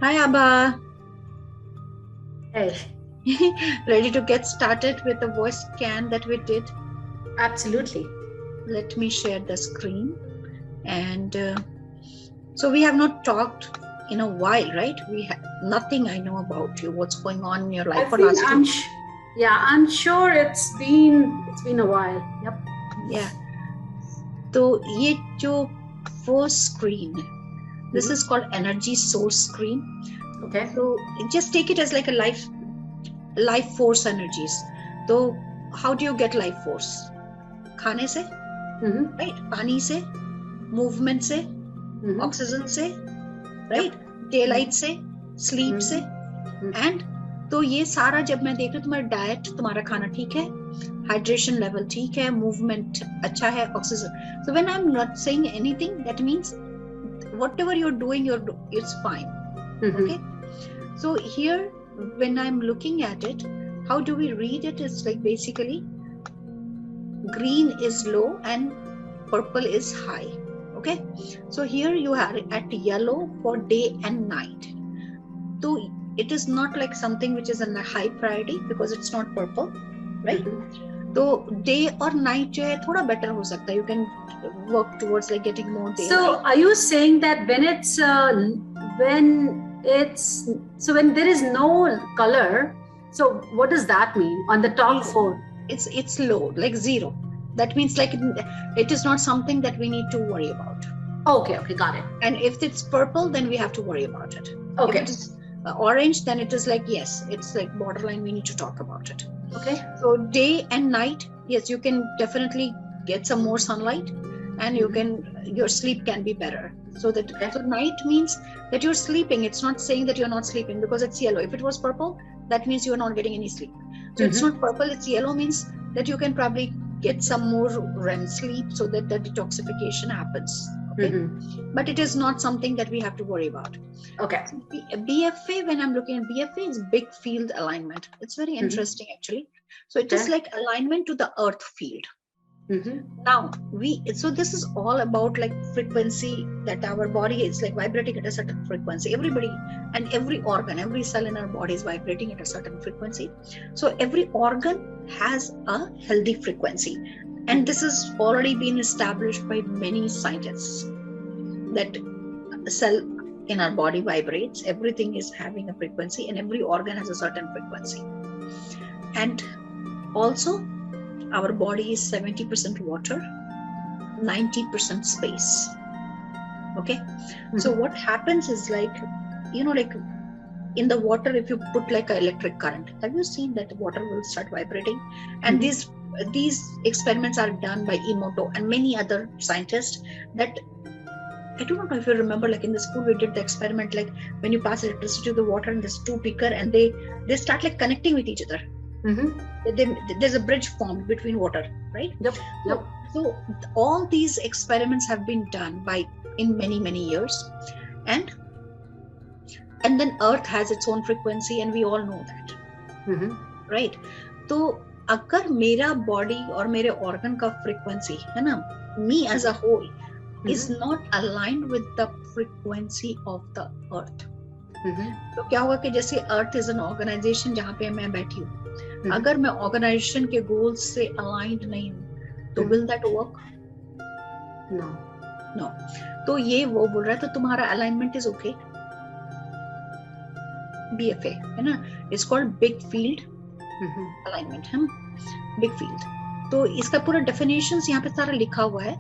Hi, Abba. Hey, Ready to get started with the voice scan that we did? absolutely. Let me share the screen. And so we have not talked in a while, right? We have nothing I know about you. What's going on in your life I for feel last 2? yeah, I'm sure it's been a while. Yep. Yeah. So ये जो first screen, this is Mm-hmm. called energy source screen. Okay. So just take it as like a life force energies. So how do you get life force? खाने से, Mm-hmm. right? पानी से, movement से, Mm-hmm. Oxygen से, Yep. Right, day light Mm-hmm. से, sleep से, Mm-hmm. And तो ये सारा जब मैं देख रही हूँ तुम्हारा डाइट, तुम्हारा खाना ठीक है, हाइड्रेशन लेवल ठीक है, मूवमेंट अच्छा है, oxygen, so when I am not saying anything that means whatever you're doing it's fine. Okay, Mm-hmm. so here when I'm looking at it, how do we read it? It's like basically green is low and purple is high. Okay, so here you are at yellow for day and night. So it is not like something which is a high priority because it's not purple, right? Mm-hmm. तो day और night जो है थोड़ा better हो सकता है, you can work towards like getting more day So, light. are you saying that when there is no color, so what does that mean on the top Zero. four? It's low, like zero. That means like it is not something that we need to worry about. Okay. Okay. Got it. And if it's purple, then we have to worry about it. If Okay. it is orange, then it is like yes, it's like borderline. We need to talk about it. Okay. So day and night, yes, you can definitely get some more sunlight, and you can your sleep can be better. So that Okay. so night means that you're sleeping. It's not saying that you're not sleeping because it's yellow. If it was purple, that means you're not getting any sleep. So it's not purple, it's yellow means that you can probably get some more REM sleep so that the detoxification happens. Okay, but it is not something that we have to worry about. Okay. BFA, when I'm looking at BFA, is big field alignment. It's very interesting actually. So it is Okay. like alignment to the earth field. Mm-hmm. Now so this is all about like frequency, that our body is like vibrating at a certain frequency. Everybody and every organ, every cell in our body is vibrating at a certain frequency. So every organ has a healthy frequency, and this has already been established by many scientists that a cell in our body vibrates, everything is having a frequency, and every organ has a certain frequency. And also our body is 70% water, 90% space. Okay, so what happens is like, like in the water, if you put like an electric current, have you seen that water will start vibrating? And these experiments are done by Emoto and many other scientists. That I don't know if you remember, like in the school we did the experiment, like when you pass electricity to the water and there's two beaker and they start like connecting with each other. There's a bridge formed between water, right? Yep. So all these experiments have been done by in many years, and then Earth has its own frequency, and we all know that, right? तो अगर मेरा body और मेरे organ का frequency है ना, me as a whole is not aligned with the frequency of the earth, तो क्या होगा कि जैसे अर्थ इज एन ऑर्गेनाइजेशन जहाँ पे मैं बैठी हूँ, अगर मैं ऑर्गेनाइजेशन के गोल्स से अलाइंड नहीं हूँ तो विल दैट वर्क? नो. तो ये वो बोल रहा है, तो तुम्हारा अलाइनमेंट इज ओके. BFA है ना, it's called big field alignment, है ना, बिग फील्ड. तो इसका पूरा डेफिनेशंस यहाँ पे सारा लिखा हुआ है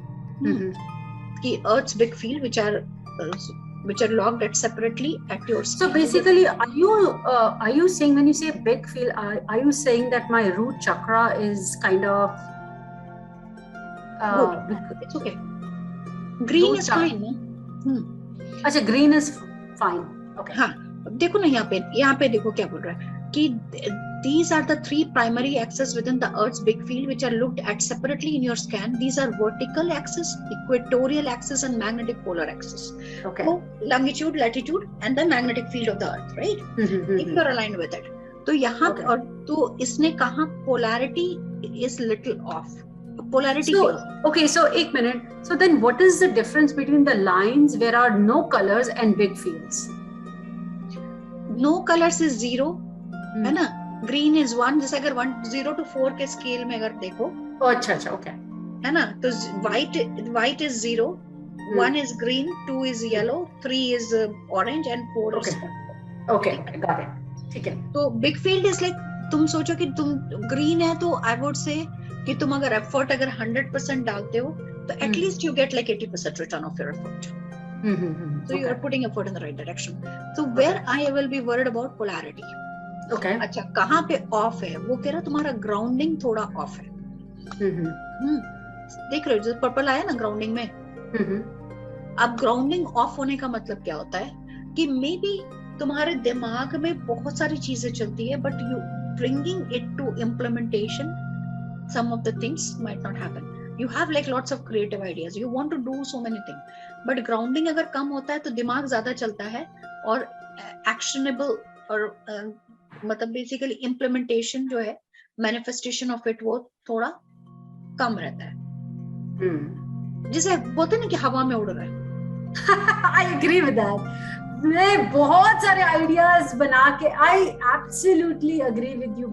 कि Earth's big field which are logged at separately at your skin. So basically, are you saying, when you say big field, are you saying that my root chakra is kind of it's okay. Green is fine, no? अच्छा, green is fine. Okay. हाँ, देखो ना यहाँ पे देखो क्या बोल रहा है कि these are the three primary axes within the Earth's big field which are looked at separately in your scan. These are vertical axis, equatorial axis, and magnetic polar axis. Okay. So longitude, latitude, and the magnetic field of the Earth, right? If you are aligned with it. तो यहाँ और तो इसने कहा polarity is little off. Polarity. So एक minute. So then, what is the difference between the lines where are no colors and big fields? No colors is 0, है ना, green is 1, जैसे अगर 0 to 4 के स्केल में अगर देखो, अच्छा अच्छा, ओके, है ना, तो white is 0, 1 is green, 2 is yellow, 3 is orange and 4 is purple. Okay, got it, ठीक है। तो बिग फील्ड इज लाइक, तुम सोचो कि तुम ग्रीन है तो आई वुड से कि तुम अगर एफर्ट अगर 100% डालते हो तो at least you get like 80% return of your effort, so you are putting effort in the right direction. So where I will be worried about polarity. Okay. अच्छा, कहाँ पे ऑफ है, वो कह रहा तुम्हारा ग्राउंडिंग थोड़ा ऑफ है। देख रहे हो जो पर्पल आया ना ग्राउंडिंग में, अब ग्राउंडिंग ऑफ होने का मतलब क्या होता है कि मे बी तुम्हारे दिमाग में बहुत सारी चीजें चलती है, but you bringing it to implementation, some of the things might not happen. You have like lots of creative ideas, you want to do so many things, but grounding अगर कम होता है तो दिमाग ज्यादा चलता है और actionable और मतलब basically implementation जो है, manifestation of it, वो थोड़ा कम रहता है। जिसे बोलते हैं ना कि हवा में उड़ रहा है। I agree with that. मैं बहुत सारे आइडियाज बना के, I absolutely agree with you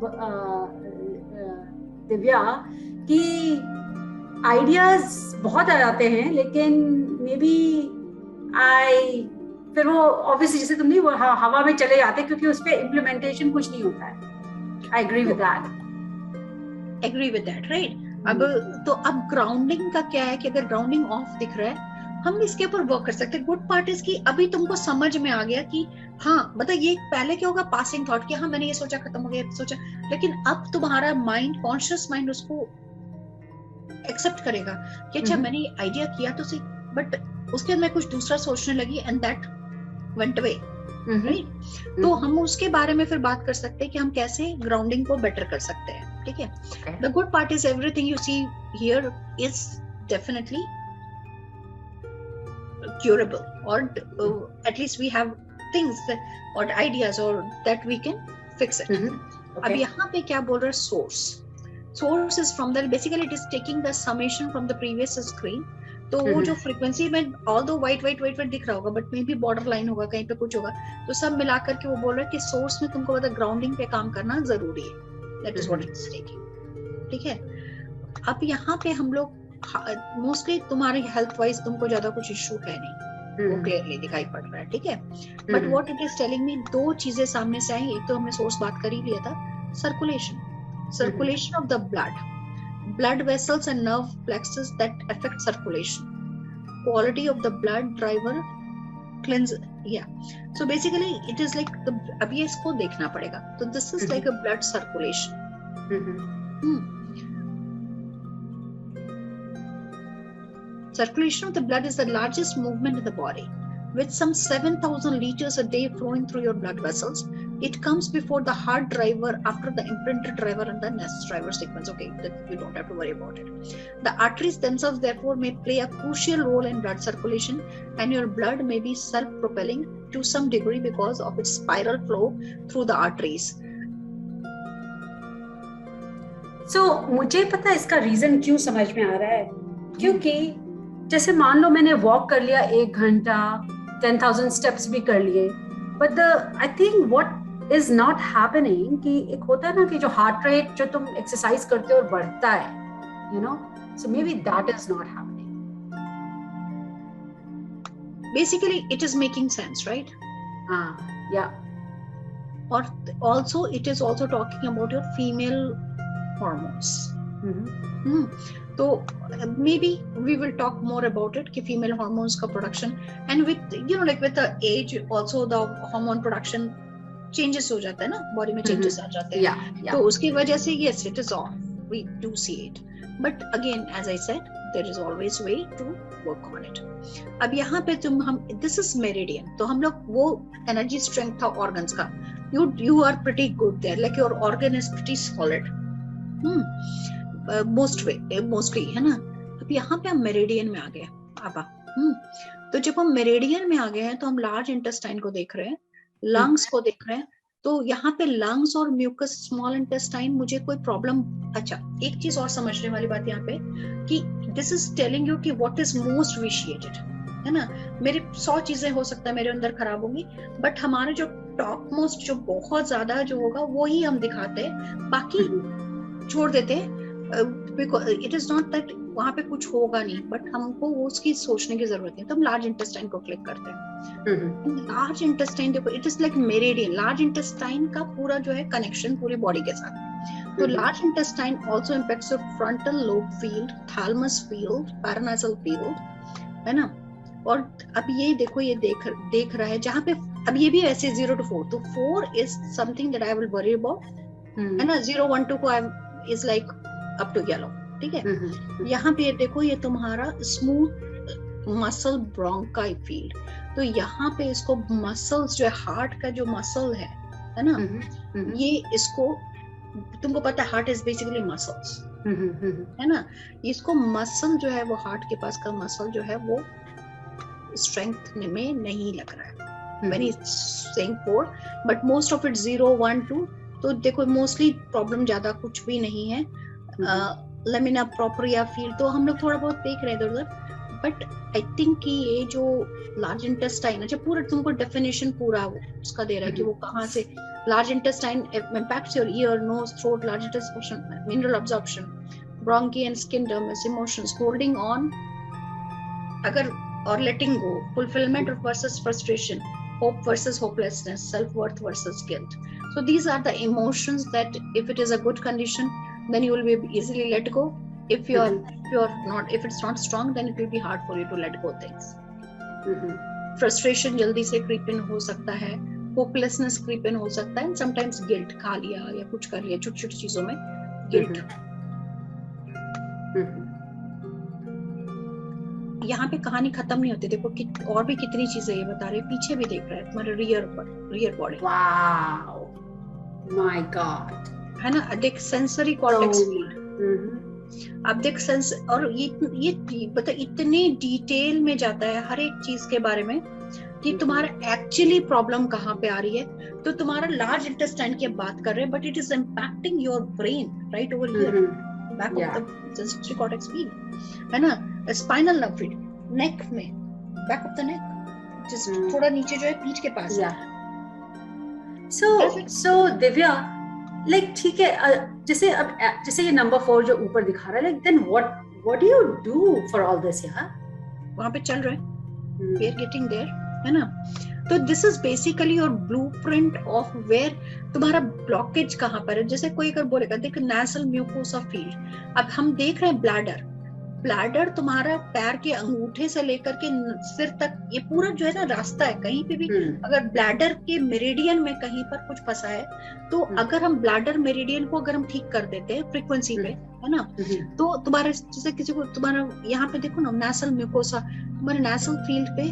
Divya, कि आइडियाज बहुत आ जाते हैं, लेकिन मे बी फिर वो ऑब्वियसली जैसे तुम नहीं वो हवा में चले जाते क्योंकि उस पे इम्प्लीमेंटेशन कुछ नहीं होता है। I agree with that, right. अब ग्राउंडिंग का क्या है कि अगर ग्राउंडिंग ऑफ दिख रहा है, हम इसके ऊपर वर्क कर सकते हैं। गुड पार्ट इज कि अभी तुमको समझ में आ गया कि हाँ, मतलब ये पहले क्या होगा, पासिंग थॉट कि हाँ मैंने ये सोचा, खत्म हो गया, सोचा, लेकिन अब तुम्हारा माइंड, कॉन्शियस माइंड उसको एक्सेप्ट करेगा कि अच्छा मैंने ये आइडिया किया तो सही, बट उसके बाद मैं कुछ दूसरा सोचने लगी and that went away, right. तो हम उसके बारे में फिर बात कर सकते हैं कि हम कैसे ग्राउंडिंग को बेटर कर सकते हैं, ठीक है। The good part is everything you see here is definitely curable, or at least we have things that, or ideas, or that we can fix it. अब यहाँ पे क्या बोल रहा है, source is from that, basically it is taking the summation from the previous screen. तो वो जो frequency में although white दिख रहा होगा, but maybe border line होगा, कहीं पे कुछ होगा, तो सब मिला करके वो बोल रहा है कि source में तुमको मतलब grounding पे काम करना जरूरी है। That is what it is taking, ठीक है। अब यहाँ पे हम लोग मोस्टली तुम्हारी हेल्थ वाइज तुमको ज्यादा कुछ इश्यू है नहीं, वो क्लियरली दिखाई पड़ रहा है, ठीक है। But what it is telling me, दो चीजें सामने से आई। एक तो हमने सोर्स बात कर ही लिया था, circulation of the blood vessels and nerve plexus that affect circulation, quality of the blood driver cleanse, या so basically it is like, अब ये इसको देखना पड़ेगा। तो this is like a blood circulation. Circulation of the blood is the largest movement in the body, with some 7,000 liters a day flowing through your blood vessels. It comes before the heart driver, after the imprinted driver and the nest driver sequence. Okay, that you don't have to worry about it. The arteries themselves, therefore, may play a crucial role in blood circulation, and your blood may be self-propelling to some degree because of its spiral flow through the arteries. So, मुझे पता है इसका reason क्यों समझ में आ रहा है, क्योंकि जैसे मान लो मैंने वॉक कर लिया 1 घंटा, 10,000 स्टेप्स भी कर लिए, but I think what is not happening कि एक होता है ना कि जो हार्ट रेट जो तुम एक्सरसाइज करते हो और बढ़ता है, you know, so may be that is not happening. Basically it is making sense, right? हाँ, या, और also it is also talking about your female hormones. तो maybe we will talk more about it कि female hormones का production, and with you know like with the age also the hormone production changes हो जाता है ना, body में changes आ जाते हैं, तो उसकी वजह से yes it is off, we do see it, but again as I said there is always way to work on it. अब यहाँ पे हम this is meridian, तो हम लोग वो energy strength था organs का, you are pretty good there, like your organ is pretty solid mostly, है ना। अब यहाँ पे हम मेरिडियन में आ गए तो जब हम मेरिडियन में आ गए हैं तो हम लार्ज इंटेस्टाइन को देख रहे हैं, लंग्स को देख रहे हैं। तो यहाँ पे लंग्स और म्यूकस स्मॉल इंटेस्टाइन, मुझे कोई प्रॉब्लम, अच्छा एक चीज और समझने वाली बात यहाँ पे कि दिस इज टेलिंग यू कि व्हाट इज मोस्ट विशिएटेड, है ना, मेरी 100 चीजें हो सकता है मेरे अंदर खराब होंगी, बट हमारा जो टॉप मोस्ट जो बहुत ज्यादा जो होगा वो ही हम दिखाते हैं, बाकी छोड़ देते हैं। इट इज नॉट दैट वहां पे कुछ होगा नहीं, बट हमको उसकी सोचने की जरूरत है, तो हम लार्ज इंटेस्टाइन को क्लिक करते हैं। लार्ज इंटेस्टाइन देखो, it is like meridian, large intestine का पूरा जो है कनेक्शन पूरी बॉडी के साथ। तो large intestine also impacts your frontal lobe field, thalamus field, paranasal field, है ना। और अब ये देखो, ये देख रहा है जहां पे, अब ये भी ऐसे 0 to 4, तो 4 is something that I will worry about, है ना। 0, 1, 2 को I is like up to yellow, ठीक है। यहाँ पे देखो, ये तुम्हारा स्मूथ मसल ब्रोंकाई फील्ड, तो यहाँ पे इसको मसल्स जो है, हार्ट का जो मसल है ना, ये इसको, तुमको पता है हार्ट इज बेसिकली मसल्स, है ना। इसको मसल जो है वो हार्ट के पास का मसल जो है वो स्ट्रेंथ में नहीं लग रहा है। When he's saying 4, but most of it 0, 1, 2, तो देखो मोस्टली प्रॉब्लम ज्यादा कुछ भी नहीं है। लेमिना प्रोप्रिया फील्ड तो हम लोग थोड़ा बहुत देख रहे हैं इधर उधर, बट आई थिंक कि ये जो लार्ज इंटेस्टाइन, अच्छा पूरा तुमको डेफिनेशन पूरा उसका दे रहा है कि वो कहाँ से large intestine impacts your ear, nose, throat, large intestine, mineral absorption, bronchi and skin dermis, emotions, holding on अगर और letting go, fulfillment versus frustration, hope versus hopelessness, self-worth versus guilt. So these are the emotions that if it is a good condition, then you will be easily let go. If it's not strong, then it will be hard for you to let go things. Frustration जल्दी से creep in हो सकता है, hopelessness creep in हो सकता है, and sometimes guilt, खा लिया या कुछ कर लिया छोटी छोटी चीजों में guilt. यहाँ पे कहानी खत्म नहीं होती, देखो और भी कितनी चीजें ये बता रहे हैं, पीछे भी देख रहा है तुम्हारे rear body. Wow, my God, है ना। देख सेंसरी कॉर्टेक्स फील्ड, अब देख सेंस, और ये पता इतने डिटेल में जाता है हर एक चीज के बारे में कि तुम्हारा एक्चुअली प्रॉब्लम कहाँ पे आ रही है। तो तुम्हारा लार्ज इंटेस्टाइन की बात कर रहे हैं, but it is impacting your brain right over here, back of the sensory cortex field, है ना। स्पाइनल नर्व फील्ड, नेक में, back of the neck, just थोड़ा नीचे जो है पीठ के पास। सो दिव्या, लाइक ठीक है, जैसे ये नंबर 4 जो ऊपर दिखा रहा है, like then what do you do for all this यार? वहां पे चल रहा है, वी आर गेटिंग देयर, है ना। तो this is basically your blueprint of where तुम्हारा ब्लॉकेज कहाँ पर है। जैसे कोई अगर बोलेगा देख नेसल म्यूकोसा फील्ड, अब हम देख रहे हैं ब्लैडर तुम्हारा पैर के अंगूठे से लेकर के सिर तक, ये पूरा जो है ना रास्ता है, कहीं पे भी अगर ब्लैडर के मेरिडियन में कहीं पर कुछ फंसा है, तो अगर हम ब्लैडर मेरिडियन को अगर हम ठीक कर देते हैं फ्रीक्वेंसी पे, है ना, तो तुम्हारे जैसे किसी को तुम्हारा यहाँ पे देखो ना नेसल म्यूकोसा, तुम्हारे नेसल फील्ड पे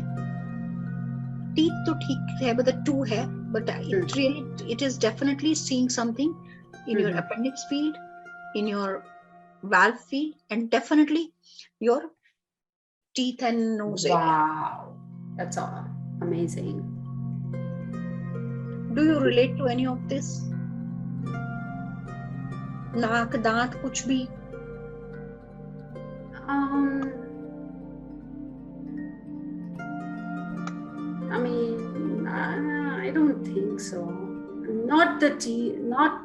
टीथ तो ठीक है, बट 2 है, but it is definitely seeing something in your appendix field, in your valve field, and definitely your teeth and nose. Wow, that's all amazing. Do you relate to any of this? नाक, दांत, कुछ भी? I mean, I don't think so. Not the teeth, not,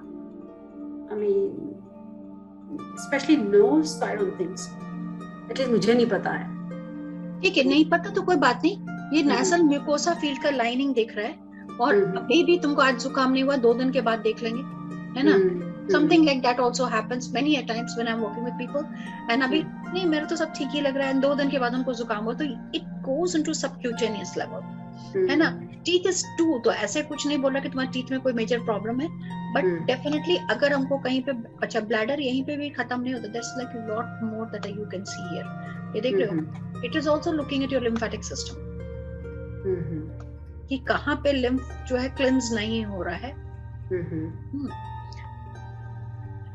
I mean, especially nose, so I don't think so. At least मुझे नहीं पता है। ठीक है, नहीं पता तो कोई बात नहीं। ये नेसल म्यूकोसा फील्ड का लाइनिंग देख रहा है, और अभी भी तुमको आज जुकाम नहीं हुआ, 2 दिन के बाद देख लेंगे, है ना। Something like that also happens many a times when I'm working with people, and अभी नहीं मेरा तो सब ठीक ही लग रहा है, 2 दिन के बाद उनको जुकाम हुआ, तो it goes into subcutaneous level, है ना। टीथ इज 2, तो ऐसे कुछ नहीं बोल रहा कि तुम्हारे टीथ में कोई मेजर प्रॉब्लम है, बट डेफिनेटली अगर हमको कहीं पे, अच्छा ब्लैडर यहीं पे भी खत्म नहीं होता, that's like lot more that you can see here. ये देख रहे हो, it is also looking at your lymphatic system, कि कहाँ पे लिम्फ जो है क्लिंज नहीं हो रहा है।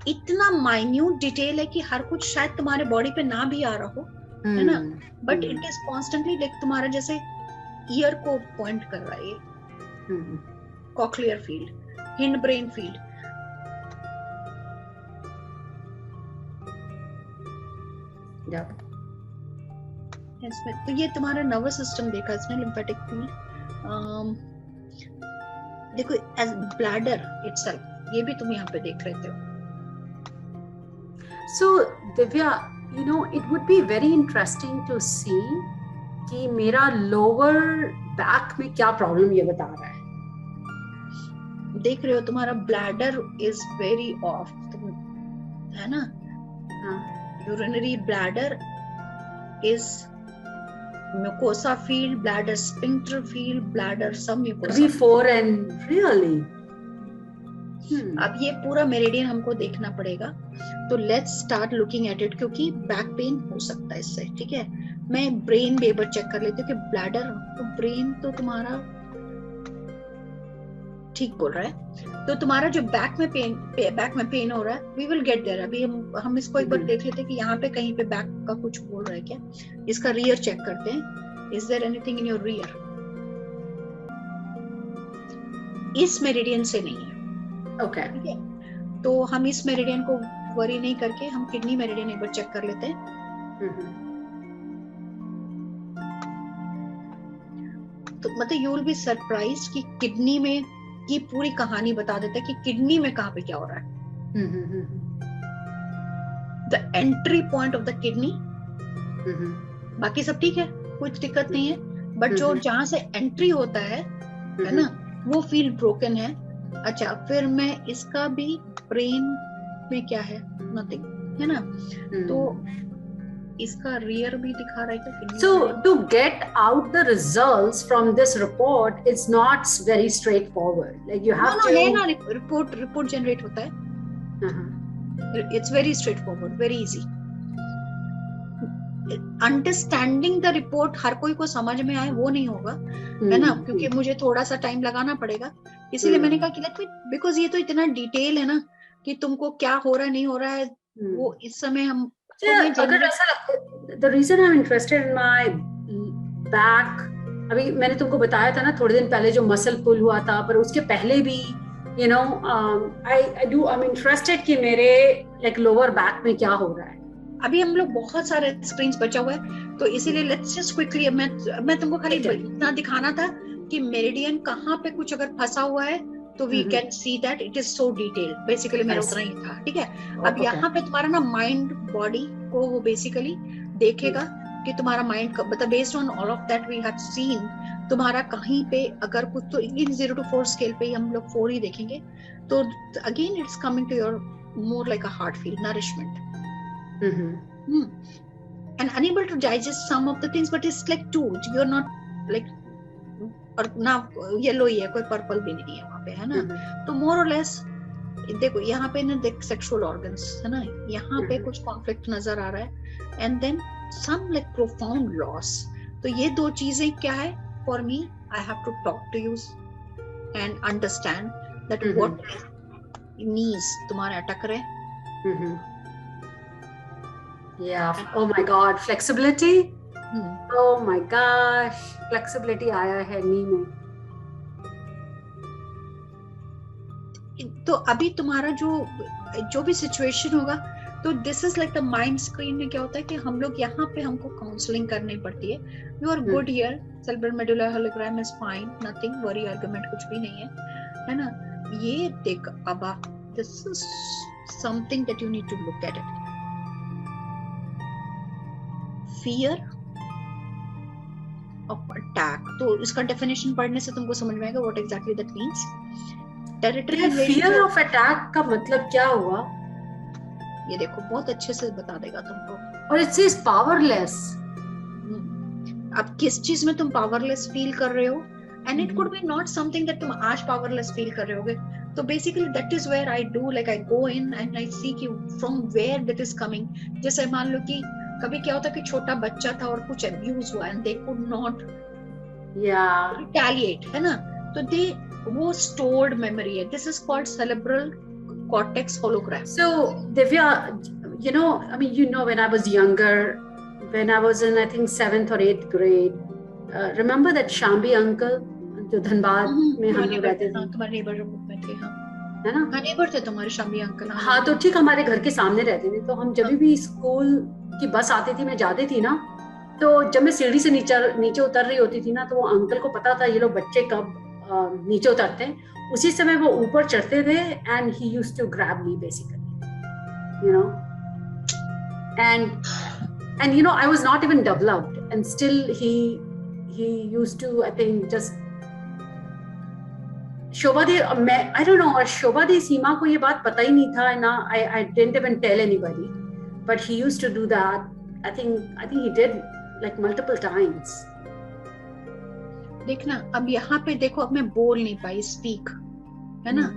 इतना माइन्यूट डिटेल है कि हर कुछ शायद तुम्हारे बॉडी पे ना भी आ रहा हो, है ना, but it is constantly like तुम्हारा जैसे ईयर को पॉइंट कर रहा है, cochlear field, hind brain field, इसमें तो ये तुम्हारा नर्वस सिस्टम देखा इसमें, लिम्फेटिक फील्ड देखो, एज ब्लैडर इटसेल्फ, ये भी तुम यहाँ पे देख रहे थे। So Divya, you know, it would be very interesting to see कि मेरा लोअर बैक में क्या प्रॉब्लम ये बता रहा है। देख रहे हो तुम्हारा ब्लैडर इज वेरी ऑफ, है ना? Urinary bladder is mucosa field, bladder sphincter field, bladder submucosa. Before and really. अब ये पूरा मेरिडियन हमको देखना पड़ेगा, तो let's start looking at it, क्योंकि बैक पेन हो सकता है इससे। ठीक है, मैं ब्रेन भी एक बार चेक कर लेती हूँ कि ब्लैडर, तो ब्रेन तो तुम्हारा ठीक बोल रहा है, तो तुम्हारा जो बैक में पेन हो रहा है, वी विल गेट देयर। अभी हम इसको एक बार देख लेते हैं कि यहाँ पे कहीं पे बैक का कुछ बोल रहा है क्या। इसका रियर चेक करते हैं, is there anything in your rear? इस मेरिडियन से नहीं है। ओके, ठीक है, तो हम इस मेरिडियन को वरी नहीं करके हम किडनी मेरिडियन एक बार चेक कर लेते हैं। तो मतलब यू विल बी सरप्राइज्ड कि किडनी में की पूरी कहानी बता देता है कि किडनी में कहाँ पे क्या हो रहा है। The entry point of the kidney, बाकी सब ठीक है, कुछ दिक्कत नहीं है, बट जो जहां से एंट्री होता है ना, वो फील ब्रोकन है। अच्छा, फिर मैं इसका भी ब्रेन में क्या है, नथिंग, है ना? तो इसका रियर भी दिखा रहा है। So to get out the results from this report, it's not very straightforward. Like you have to. Report generate होता है। It's very straightforward, very easy. Understanding the report हर कोई को समझ में आए वो नहीं होगा, है ना? क्योंकि मुझे थोड़ा सा टाइम लगाना पड़ेगा, इसीलिए मैंने कहा कि लेट मी, बिकॉज ये तो इतना डिटेल है ना कि तुमको क्या हो रहा है नहीं हो रहा है, वो इस समय हम अगर ऐसा, the reason I'm interested in my back, अभी मैंने तुमको बताया था ना थोड़े दिन पहले जो मसल पुल हुआ था, पर उसके पहले भी you know I'm interested कि मेरे like lower back में क्या हो रहा है। अभी हम लोग बहुत सारे स्क्रीन्स बचा हुआ है, तो इसीलिए लेट्स जस्ट क्विकली, मैं तुमको खाली इतना दिखाना था कि मेरिडियन कहाँ पे कुछ अगर फंसा हुआ है तो we can see that it is so detail. Basically मेरा उतना ही था। ठीक है, अब यहाँ पे तुम्हारा ना माइंड बॉडी को वो बेसिकली देखेगा कि तुम्हारा माइंड का, मतलब based on all of that we have seen, तुम्हारा कहीं पे अगर कुछ, तो इन 0 to 4 स्केल पे हम लोग 4 ही देखेंगे, तो again it's coming to your more like a heart feel, nourishment, and unable to digest some of the things, but it's like 2, you're not like, और ना येलो ही है, कोई पर्पल भी नहीं है वहाँ पे, है ना? तो मोर और लेस देखो यहाँ पे ना, देख सेक्सुअल ऑर्गन्स, है ना, यहाँ पे कुछ कॉन्फ्लिक्ट नजर आ रहा है, and then some like profound loss. तो ये दो चीजें क्या है for me, I have to talk to you and understand that what needs तुम्हारे अटक रहे। Yeah. Oh my God, flexibility. Oh my gosh, flexibility आया है नी में। तो अभी तुम्हारा जो भी सिचुएशन होगा, तो this is like the mind screen में क्या होता है कि हम लोग यहाँ पे हमको काउंसलिंग करनी पड़ती है। You are good here, cerebral medullary hologram is fine, nothing worry, argument कुछ भी नहीं है ना? ये देख अब this is something that you need to look at it. Fear of attack, तो इसका डेफिनेशन पढ़ने से तुमको समझ में आएगा what exactly that means. Territory fear of attack का मतलब क्या हुआ? ये देखो बहुत अच्छे से बता देगा तुमको। और it says powerless. अब किस चीज में तुम पावरलेस फील कर रहे हो, and it could be not something that तुम आज पावरलेस फील कर रहे होगे, तो basically that is where I do, like I go in and I see कि from where that is coming. जैसे मान लो कि कभी क्या होता कि छोटा बच्चा था और कुछ अब्यूज हुआ and they could not retaliate, है ना? तो दे, वो स्टोर्ड मेमोरी है, this is called cerebral cortex hologram. So Divya, you know, I mean, you know, when I was younger, when I was in I think 7th or 8th grade, remember that Shambi uncle जो धनबाद में हम लोग रहते थे, तुम्हारे neighbour में थे, हाँ, है ना? हाँ, नेबर थे तुम्हारे शाम्बी अंकल। हाँ, तो ठीक हमारे घर के सामने रहते थे, तो हम जब भी स्कूल की बस आती थी, मैं जाती थी ना, तो जब मैं सीढ़ी से नीचे उतर रही होती थी ना, तो वो अंकल को पता था ये लोग बच्चे कब नीचे उतरते हैं, उसी समय वो ऊपर चढ़ते थे and he used to grab me basically, you know, and you know I was not even developed and still he used to, I think, just शोभा दी, मैं I don't know, और शोभा दी सीमा को ये बात पता ही नहीं था ना, I didn't even tell anybody, but he used to do that. I think he did like multiple times. देखना अब यहाँ पे देखो, अब मैं बोल नहीं पाई, स्पीक, है ना,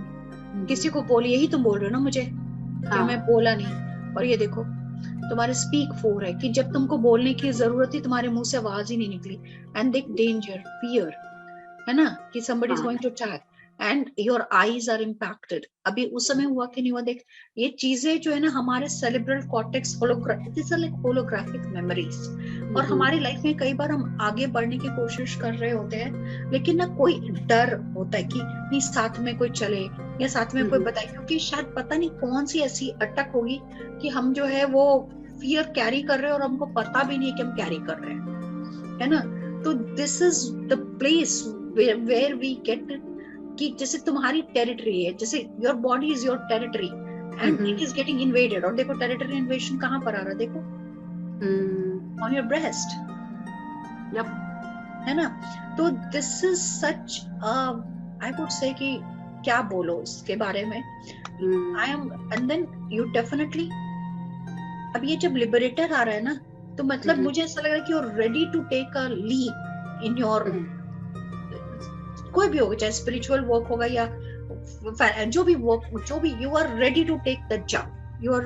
किसी को बोल, यही तुम बोल रहे हो ना मुझे कि मैं बोला नहीं, और ये देखो तुम्हारे स्पीक 4 है कि जब तुमको बोलने की जरूरत थी तुम्हारे मुंह से आवाज ही नहीं निकली, एंड देख डेंजर, फियर, है ना, कि somebody is going to attack and your eyes are impacted. अभी उस समय हुआ कि नहीं हुआ, देख ये चीजें जो है ना हमारे cerebral cortex these are like holographic memories, और हमारी लाइफ में कई बार हम आगे बढ़ने की कोशिश कर रहे होते हैं, लेकिन ना कोई डर होता है कि नहीं साथ में कोई चले या साथ में कोई बताए, क्योंकि शायद पता नहीं कौन सी ऐसी अटक होगी कि हम जो है वो फियर कैरी कर रहे हैं और हमको पता भी नहीं कि हम कैरी कर रहे हैं, है ना। तो this is the place where we get कि जैसे तुम्हारी टेरिटरी है, जैसे your body is your territory and it is getting invaded, और देखो टेरिटरी इन्वेशन कहाँ पर आ रहा है, देखो ऑन योर ब्रेस्ट, है ना। तो this is such I would say कि क्या बोलो इसके बारे में, I am, and then you definitely, अब ये जब लिबरेटर आ रहा है ना, तो मतलब मुझे ऐसा लग रहा है कि you are ready to take a leap in your, कोई भी होगा, चाहे स्पिरिचुअल वर्क होगा या जो भी वर्क, जो भी, you are ready to take the jump, you are,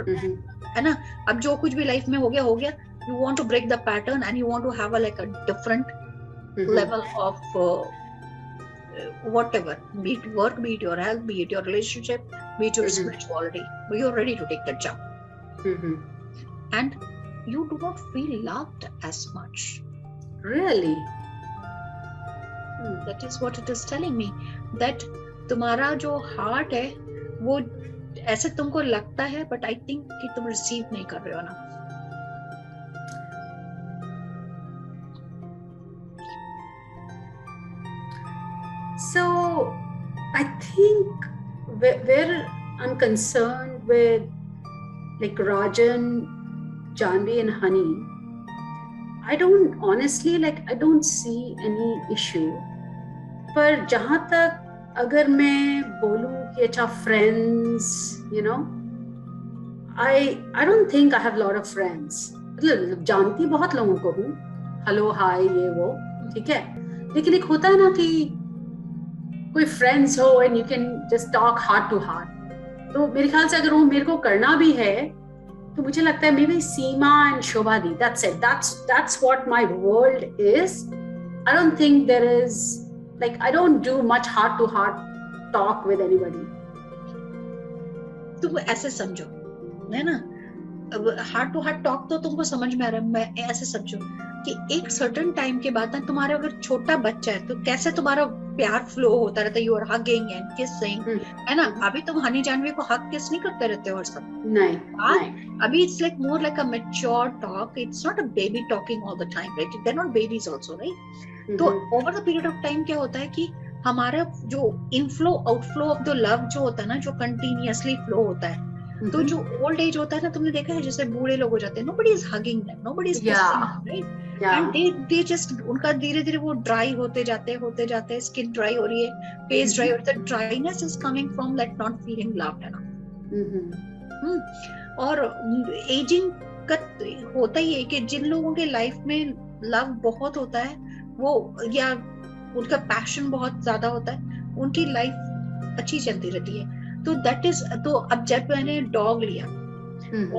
है ना। अब जो कुछ भी लाइफ में हो गया, you want to break the pattern and you want to have a like a different level of whatever, be it work, be it your health, be it your relationship, be it your spirituality, but you're ready to take that jump, and you do not feel loved as much. Really? That is what it is telling me, that तुम्हारा जो heart है वो ऐसे तुमको लगता है, but I think कि तुम रिसीव नहीं कर रहे हो ना। So I think where I'm concerned with like Rajan, Janvi and Honey, I don't honestly, like I don't see any issue, पर जहाँ तक अगर मैं बोलूँ कि अच्छा friends, you know, I don't think I have a lot of friends. मतलब जानती बहुत लोगों को हूँ, हेलो हाय ये वो, ठीक है, लेकिन एक होता है ना कि कोई फ्रेंड्स हो and you can just talk heart to heart, तो मेरे ख्याल से अगर वो मेरे को करना भी है तो मुझे लगता है may be Seema and Shobha the, that's it, that's what my world is. I don't think there is, like I don't do much heart to heart talk with anybody. तुम ऐसे समझो, है ना, हार्ट टू हार्ट टॉक तो तुमको समझ में आ रहा है, मैं ऐसे समझो कि एक सर्टेन टाइम के बाद ना तुम्हारे अगर छोटा बच्चा है तो कैसे तुम्हारा प्यार फ्लो होता रहता है, you are hugging and kissing, है ना। अभी तुम हनी जानवी को हग किस नहीं करते रहते हो और सब, नहीं, अभी it's like more like a mature talk, it's not a baby talking all the time, right, they are not babies also, right. तो over the period of time क्या होता है कि हमारा जो inflow outflow of the love जो होता है ना, जो कंटिन्यूअसली फ्लो होता है, तो जो ओल्ड एज होता है ना, तुमने देखा है जैसे बूढ़े लोग हो जाते हैं, nobody is hugging them, nobody is kissing them, right, and they just उनका धीरे धीरे वो ड्राई होते जाते हैं, स्किन ड्राई हो रही है, फेस ड्राई हो रही है, dryness is coming from like not feeling loved, है ना। और एजिंग का होता ही है कि जिन लोगों के लाइफ में लव बहुत होता है वो, या उनका पैशन बहुत ज्यादा होता है, उनकी लाइफ अच्छी चलती रहती है। तो दैट इज, तो अब जब मैंने डॉग लिया,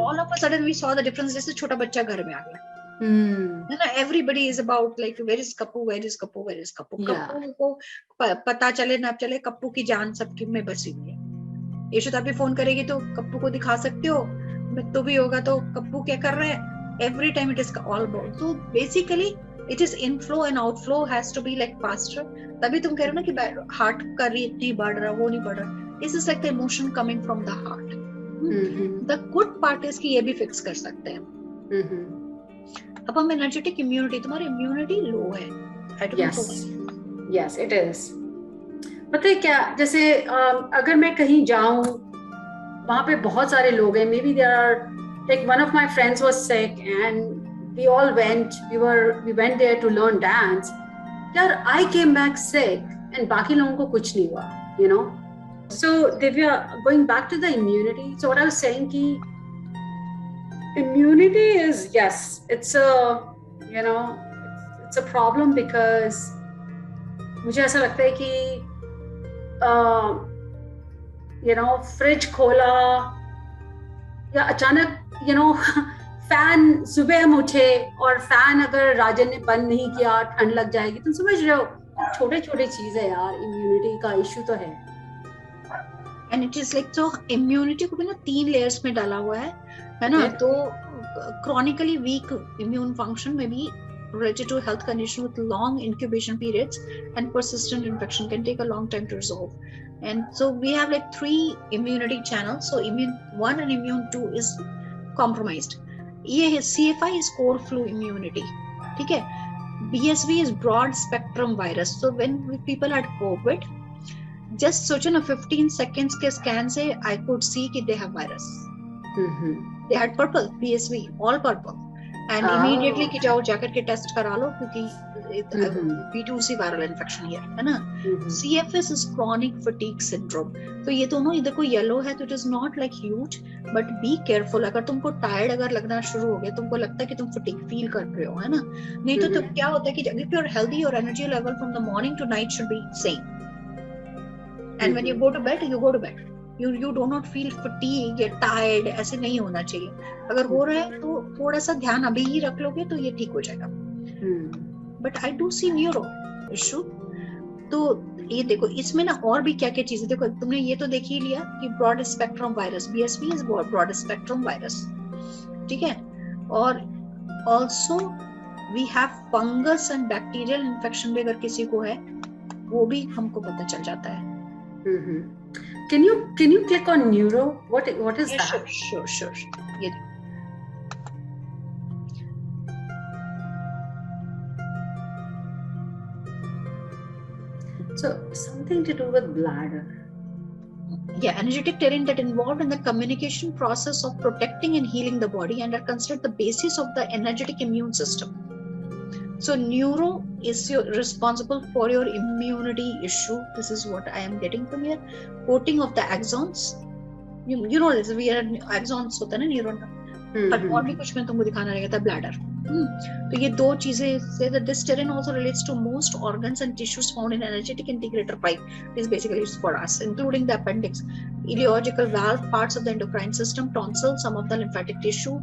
all of a sudden we saw the difference, जैसे छोटा बच्चा घर में आ गया, है ना, everybody is about like where is Kappu, where is Kappu, where is Kappu, Kappu को पता चले ना चले, कप्पू की जान सबकी में बसी हुई है। यशोदा भी फोन करेगी तो कप्पू को दिखा सकते हो, तो भी होगा तो कप्पू क्या कर रहा है, every time it is all about. तो basically it is inflow and outflow has to be like faster. तभी तुम कह रहे हो ना कि हार्ट का रेट नहीं बढ़ रहा, वो नहीं बढ़ रहा, this is like the emotion coming from the heart. The good part is कि ये भी फिक्स कर सकते हैं, अब हम एनर्जेटिक इम्यूनिटी, तुम्हारी इम्यूनिटी लो है, I don't know why. Yes it is. पता है क्या, जैसे अगर मैं कहीं जाऊं, वहां पे बहुत सारे लोग हैं, maybe there are, like one of my friends was sick and we went there to learn dance. यार I came back sick and बाकी लोगों को कुछ नहीं हुआ, you know. So Divya, going back to the immunity, so what I was saying कि immunity is, yes, it's a, you know, it's a problem because मुझे ऐसा लगता है कि फ्रिज खोला या अचानक फैन, सुबह हम उठे और फैन अगर राजन ने बंद नहीं किया, ठंड लग जाएगी। तुम समझ रहे हो, छोटे छोटे चीज है यार, इम्यूनिटी का इश्यू तो है। एंड इट इज लाइक, तो इम्यूनिटी को भी ना 3 लेयर्स में डाला हुआ है ना। तो क्रॉनिकली वीक इम्यून फंक्शन में भी related to health condition with long incubation periods and persistent infection can take a long time to resolve. And so we have like 3 immunity channels. So immune 1 and immune 2 is compromised. ये है CFI is core flu immunity, ठीक है। BSV is broad spectrum virus. So when people had COVID, just सोचो ना 15 seconds के scan से I could see कि they have virus. They had purple BSV, all purple. And immediately कि जाओ जाकर के टेस्ट करा लो, क्योंकि B2C वायरल इन्फेक्शन ये है ना। CFS is chronic fatigue syndrome. तो ये दोनों, इधर को येलो है तो it is not like huge, but be careful. अगर तुमको टायर्ड अगर लगना शुरू हो गया, तुमको लगता है कि तुम फटीग फील कर रहे हो, है ना, नहीं तो तब क्या होता है कि if you are healthy, your energy level from the morning to night should be same, and when you go to bed, you go to bed, you do not feel fatigue या tired, ऐसे नहीं होना चाहिए। अगर हो रहा है तो थोड़ा सा ध्यान अभी ही रख लोगे तो ये ठीक हो जाएगा। But I do see neuro issue. तो ये देखो, इसमें ना और भी क्या क्या चीजें, देखो तुमने ये तो देख ही लिया कि broad spectrum virus, BSV is broad spectrum virus, ठीक है। और also we have fungus and bacterial infection भी अगर किसी को है, वो भी हमको पता चल जाता है। Can you click on neuro? What is that? Sure. ये so something to do with bladder. Yeah, energetic terrain that involved in the communication process of protecting and healing the body and are considered the basis of the energetic immune system. So neuro is responsible for your immunity issue. This is what I am getting from here. Coating of the axons. You know this, we are axons होता है ना neuron का, पर और भी कुछ मैं तुमको दिखाना रहेगा था, ब्लैडर। तो ये दो चीजें से that this terrain also relates to most organs and tissues found in energetic integrator pipe. This basically is for us, including the appendix, ileocecal valve, parts of the endocrine system, tonsil, some of the lymphatic tissue,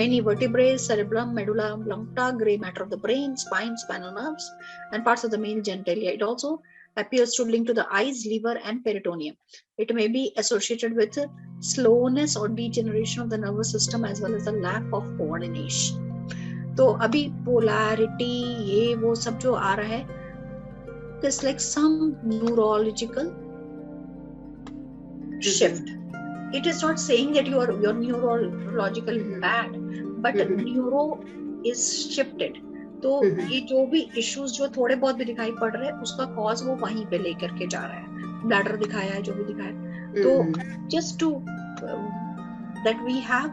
many vertebrae, cerebellum, medulla oblongata, gray matter of the brain, spine, spinal nerves, and parts of the male genitalia. It also appears to link to the eyes, liver, and peritoneum. It may be associated with slowness or degeneration of the nervous system as well as the lack of coordination. तो अभी polarity ये वो सब जो आ रहा है, it's like some neurological shift. It is not saying that your neurological bad, but neuro is shifted. तो ये जो भी इश्यूज जो थोड़े बहुत भी दिखाई पड़ रहे हैं, उसका कॉज वो वहीं पे लेकर के जा रहा है। ब्लैडर दिखाया है, जो भी दिखाया है। तो just to that we have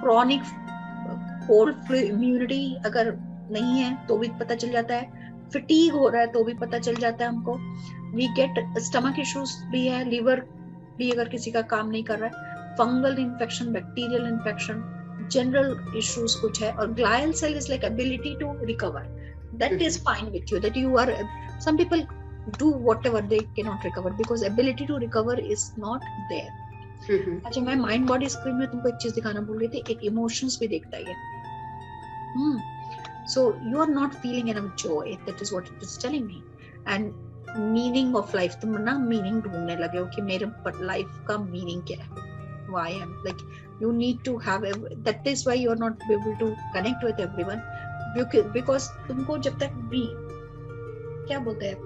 chronic cold flu immunity अगर नहीं है तो भी पता चल जाता है, फटीग हो रहा है तो भी पता चल जाता है हमको। वी गेट स्टमक इश्यूज भी है, लिवर भी अगर किसी का काम नहीं कर रहा है, fungal infection, bacterial infection, general issues कुछ है। और glial cell is like ability to recover, that is fine with you, that you are, some people do whatever they cannot recover because ability to recover is not there. अच्छा, मैं mind body screen में तुमको एक चीज दिखाना भूल गई थी, एक इमोशंस भी देखता है। So you are not feeling enough joy, that is what it is telling me. And meaning of life, तुम ना मीनिंग ढूंढने लगे हो कि मेरे लाइफ का मीनिंग क्या है, why am like you need to have that is why you are not able to connect with everyone because तुमको जब तक भी क्या बोलते हैं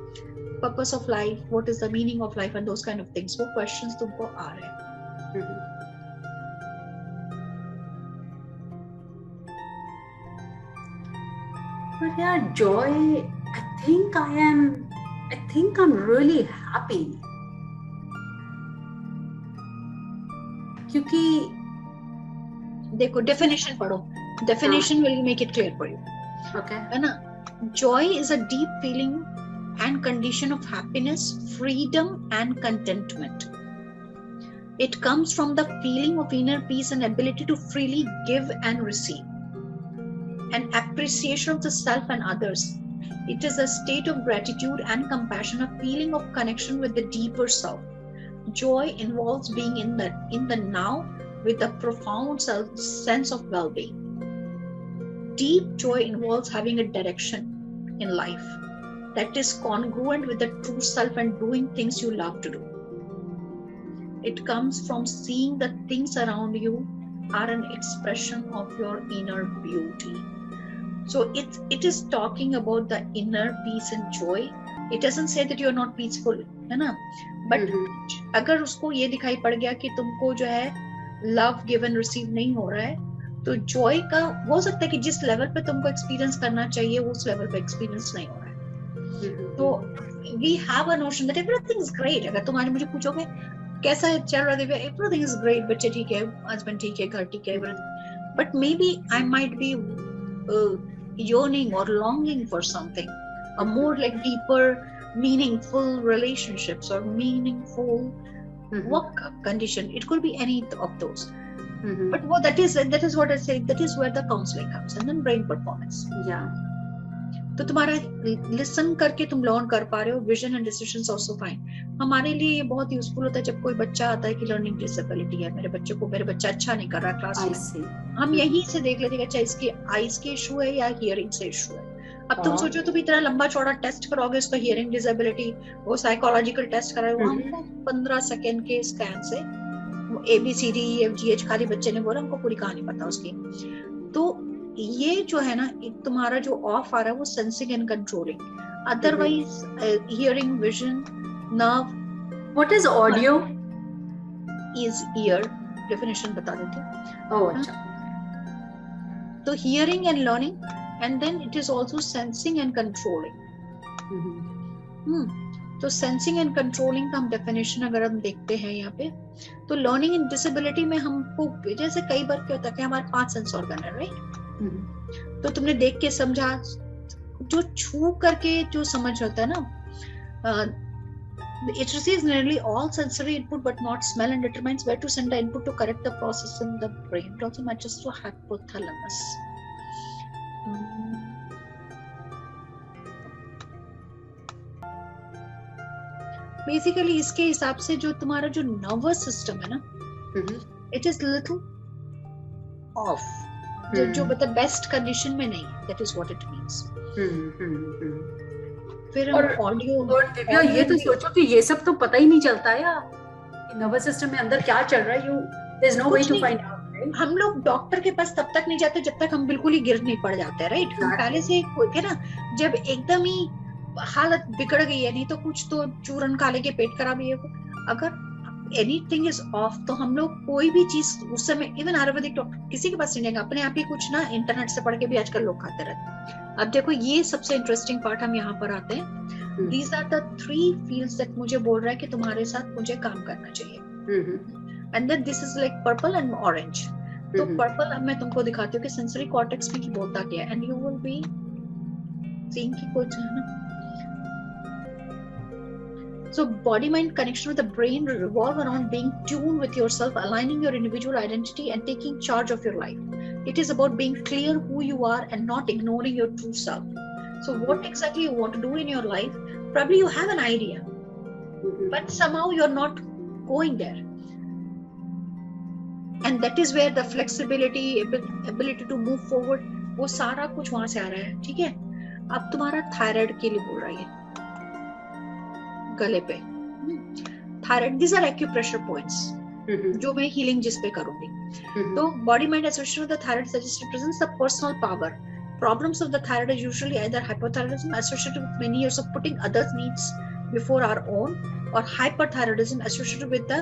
purpose of life, what is the meaning of life and those kind of things, वो questions तुमको आ रहे हैं। But yeah, joy, I think I'm really happy. क्योंकि देखो डेफिनेशन पढ़ो, definition will make it clear for you. okay, है ना? Joy is a deep feeling and condition of happiness, freedom and contentment. It comes from the feeling of inner peace and ability to freely give and receive. An appreciation of the self and others. It is a state of gratitude and compassion, a feeling of connection with the deeper self. Joy involves being in the now with a profound sense of well-being. Deep joy involves having a direction in life that is congruent with the true self and doing things you love to do. It comes from seeing the things around you are an expression of your inner beauty. So it is talking about the inner peace and joy. It doesn't say that you are not peaceful, है ना? But अगर उसको ये दिखाई पड़ गया कि तुमको जो है लव गिव एंड रिसीव नहीं हो रहा है, तो जॉय का हो सकता है कि जिस लेवल पे तुमको एक्सपीरियंस करना चाहिए वो उस लेवल पे एक्सपीरियंस नहीं हो रहा है. तो we have a notion that everything is great. अगर तुम आज मुझे पूछोगे कैसा है चल रहा है, एवरीथिंग इज ग्रेट, बच्चे ठीक है, हस्बैंड ठीक है, घर ठीक है, but maybe I might be yearning or longing for something, a more like deeper meaningful relationships or meaningful work condition. It could be any of those. But that is what I say, that is where the counseling comes, and then brain performance. Yeah. तो तुम्हारा listen करके तुम learn कर पा रहे हो. Vision and decisions also fine. हमारे लिए ये बहुत यूजफुल होता है जब कोई बच्चा आता है कि लर्निंग डिसेबिलिटी है, मेरे बच्चा अच्छा नहीं कर रहा क्लास में, हम यहीं से देख लेते हैं अच्छा इसके आईज के इशू है या हियरिंग से इशू है. अब तुम सोचो तुम इतना लंबा चौड़ा टेस्ट करोगे उसका हियरिंग डिसेबिलिटी, वो साइकोलॉजिकल टेस्ट कराए, वो हमको 15 सेकंड के स्कैन से ABCDEFGH खाली बच्चे ने बोला, हमको पूरी कहानी पता उसकी. तो ये जो है ना, तुम्हारा जो ऑफ आ रहा है वो sensing and controlling. Otherwise hearing, vision, nerve. What is audio? Is ear. Definition बता देते. ओह अच्छा. तो hearing and learning, and then it is also sensing and controlling. तो सेंसिंग एंड कंट्रोलिंग का हम डेफिनेशन अगर हम देखते हैं यहाँ पे, तो लर्निंग इन डिसेबिलिटी में हमको जैसे कई बार क्या होता है कि हमारे 5 सेंस ऑर्गन है, राइट? तो तुमने देख के समझा, जो छू करके जो समझ होता है ना, it receives nearly all sensory input but not smell, and determines where to send the input to correct the process in the brain. It also matches to hypothalamus. Basically इसके हिसाब से जो तुम्हारा जो नर्वस सिस्टम है ना, it is little of, जो मतलब बेस्ट कंडीशन में नहीं है. That is what it means. फिर हम ऑडियो, और दिव्या ये तो सोचो कि ये सब तो पता ही नहीं चलता यार कि नर्वस सिस्टम में अंदर क्या चल रहा है. There is no way to find out. हम लोग डॉक्टर के पास तब तक नहीं जाते जब तक हम बिल्कुल ही गिर नहीं पड़ जाते, राइट? हम पहले से है ना, जब एकदम ही हालत बिगड़ गई है, नहीं तो कुछ तो चूरन खा लेके पेट खराब है, अगर एनीथिंग इज ऑफ तो हम लोग कोई भी चीज उस समय, इवन आयुर्वेदिक डॉक्टर किसी के पास नहीं जाएगा, अपने आप ही कुछ ना इंटरनेट से पढ़ के भी आजकल लोग खाते रहते हैं. अब देखो ये सबसे इंटरेस्टिंग पार्ट हम यहाँ पर आते हैं. These are the 3 fields that मुझे बोल रहा है कि तुम्हारे साथ मुझे काम करना चाहिए. And then this is like purple and orange. तो पर्पल अब मैं तुमको दिखाती हूँ कि सेंसरी कॉर्टेक्स में बोलता क्या है, and you will be seeing कि कुछ है ना. So body-mind connection with the brain revolve around being tuned with yourself, aligning your individual identity and taking charge of your life. It is about being clear who you are and not ignoring your true self. So what exactly you want to do in your life, probably you have an idea, but somehow you're not going there. And that is where the flexibility, ability to move forward, वो सारा कुछ वहां से आ रहा है. ठीक है, अब तुम्हारा थायराइड के लिए बोल रहा है गले पे. Thyroid, this are acupressure points जो मैं हीलिंग जिस पे करूंगी. तो body mind association with the thyroid suggest represents the personal power. Problems of the thyroid are usually either hypothyroidism associated with many years of putting others' needs before our own, or hyperthyroidism associated with the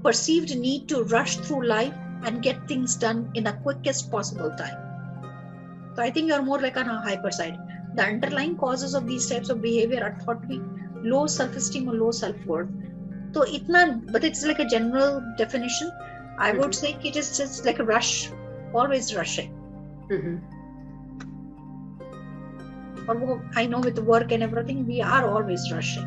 perceived need to rush through life and get things done in the quickest possible time. So I think you're more like on a hyper side. The underlying causes of these types of behavior are thought to be low self-esteem or low self-worth. So itna, but it's like a general definition. I would say it is just like a rush, always rushing. और वो I know with work and everything we are always rushing.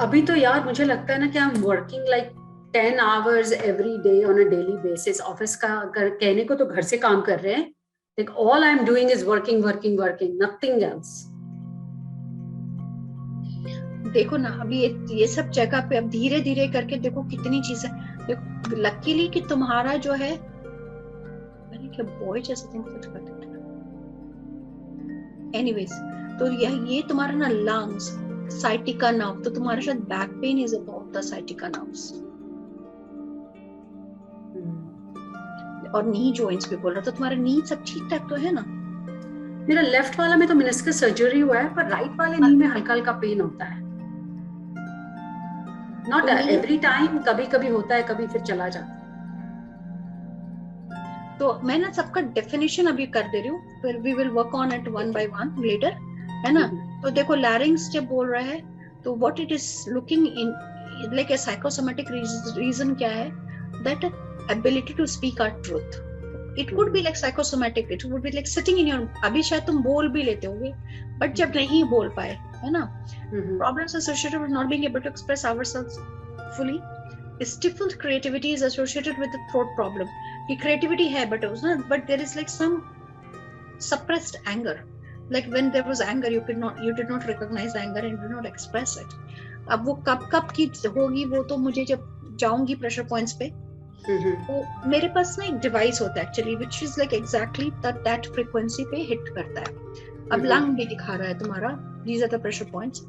अभी तो यार मुझे लगता है ना कि I'm working like 10 hours every day on a daily basis. Office का कहने को तो घर से काम कर रहे हैं. Like all I'm doing is working, nothing else. देखो ना अभी ये सब जगह पे अब धीरे धीरे करके देखो कितनी चीजें. देखो लकीली कि तुम्हारा जो है क्या बॉय जैसा थिंक कुछ करते हैं. एनीवेज तो ये तुम्हारा ना लंग्स, साइटिका नर्व, तो तुम्हारा शायद back pain is about the sciatica nerves और नी जॉइंट्स भी बोल रहा. तो तुम्हारा नी सब ठीक ठाक तो है ना. मेरा लेफ्ट वाला में तो मेनिस्कस सर्जरी हुआ है, पर राइट वाले नी में हल्का हल्का पेन होता है. नॉट एवरी टाइम, कभी कभी होता है, कभी फिर चला जाता है. तो मैं ना सबका डेफिनेशन अभी कर दे रही हूँ, फिर we will work on it one by one letter, है ना. तो देखो लैरिंग्स जब बोल रहा है तो what it is looking in like a psychosomatic reason क्या है, that ability to speak our truth. It could be like psychosomatic, it would be like sitting in your, अभी शायद तुम बोल भी लेते होगे but जब नहीं बोल पाए, है ना. Problems associated with not being able to express ourselves fully. Stifled creativity is associated with the throat problem. कि creativity है but there is like some suppressed anger. Like when there was anger, you did not recognize anger and did not express it. अब वो कब की होगी वो तो मुझे जब जाऊंगी प्रेशर पॉइंट्स पे, तो मेरे पास ना एक डिवाइस होता है actually which is like exactly that frequency पे हिट करता है. अब लंग भी दिखा रहा है तुम्हारा, these are the pressure points.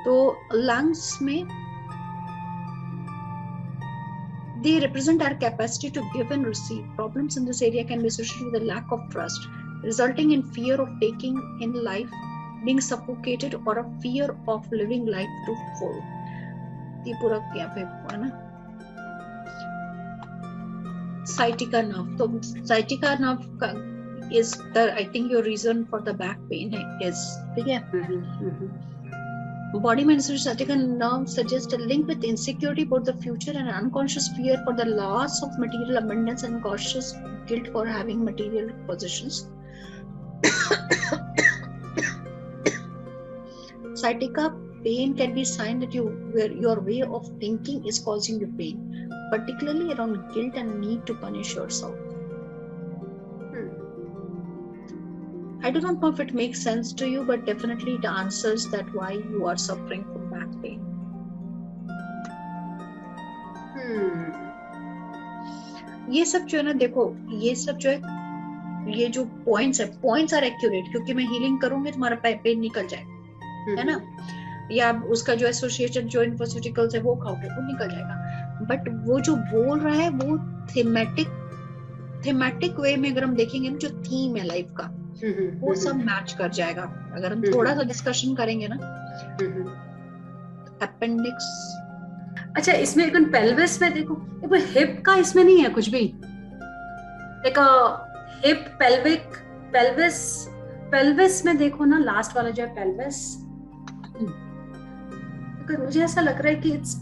तो लंग्स में they represent our capacity to give and receive. Problems in this area can be associated with a lack of trust, resulting in fear of taking in life, being suffocated, or a fear of living life to full. ये पूरा क्या पे है ना. Sciatica nerve. So sciatica nerve is the, I think your reason for the back pain is, ठीक है. Body medicine sciatica nerve suggests a link with insecurity about the future and unconscious fear for the loss of material abundance and cautious guilt for having material possessions. Sciatica pain can be a sign that your way of thinking is causing you pain, particularly around guilt and need to punish yourself. I do not know if it makes sense to you, but definitely it answers that why you are suffering from back pain. ये सब जो है ना, देखो ये सब जो है, ये जो points are accurate, क्योंकि मैं healing करूंगी तुम्हारा पेन निकल जाएगा, है ना. या उसका जो एसोसिएटेड जो इन्फोसिटिकल्स है वो खाओगे वो निकल जाएगा. बट वो जो बोल रहा है वो थीमेटिक वे में अगर हम देखेंगे ना, जो थीम है लाइफ का वो सब मैच कर जाएगा अगर हम थोड़ा सा डिस्कशन करेंगे ना. अपेंडिक्स, अच्छा इसमें एक पेल्विस में देखो, हिप का इसमें नहीं है कुछ भी. एक हिप पेल्विस में देखो ना, लास्ट वाला जो है पेल्विस, मुझे ऐसा लग रहा है कि it's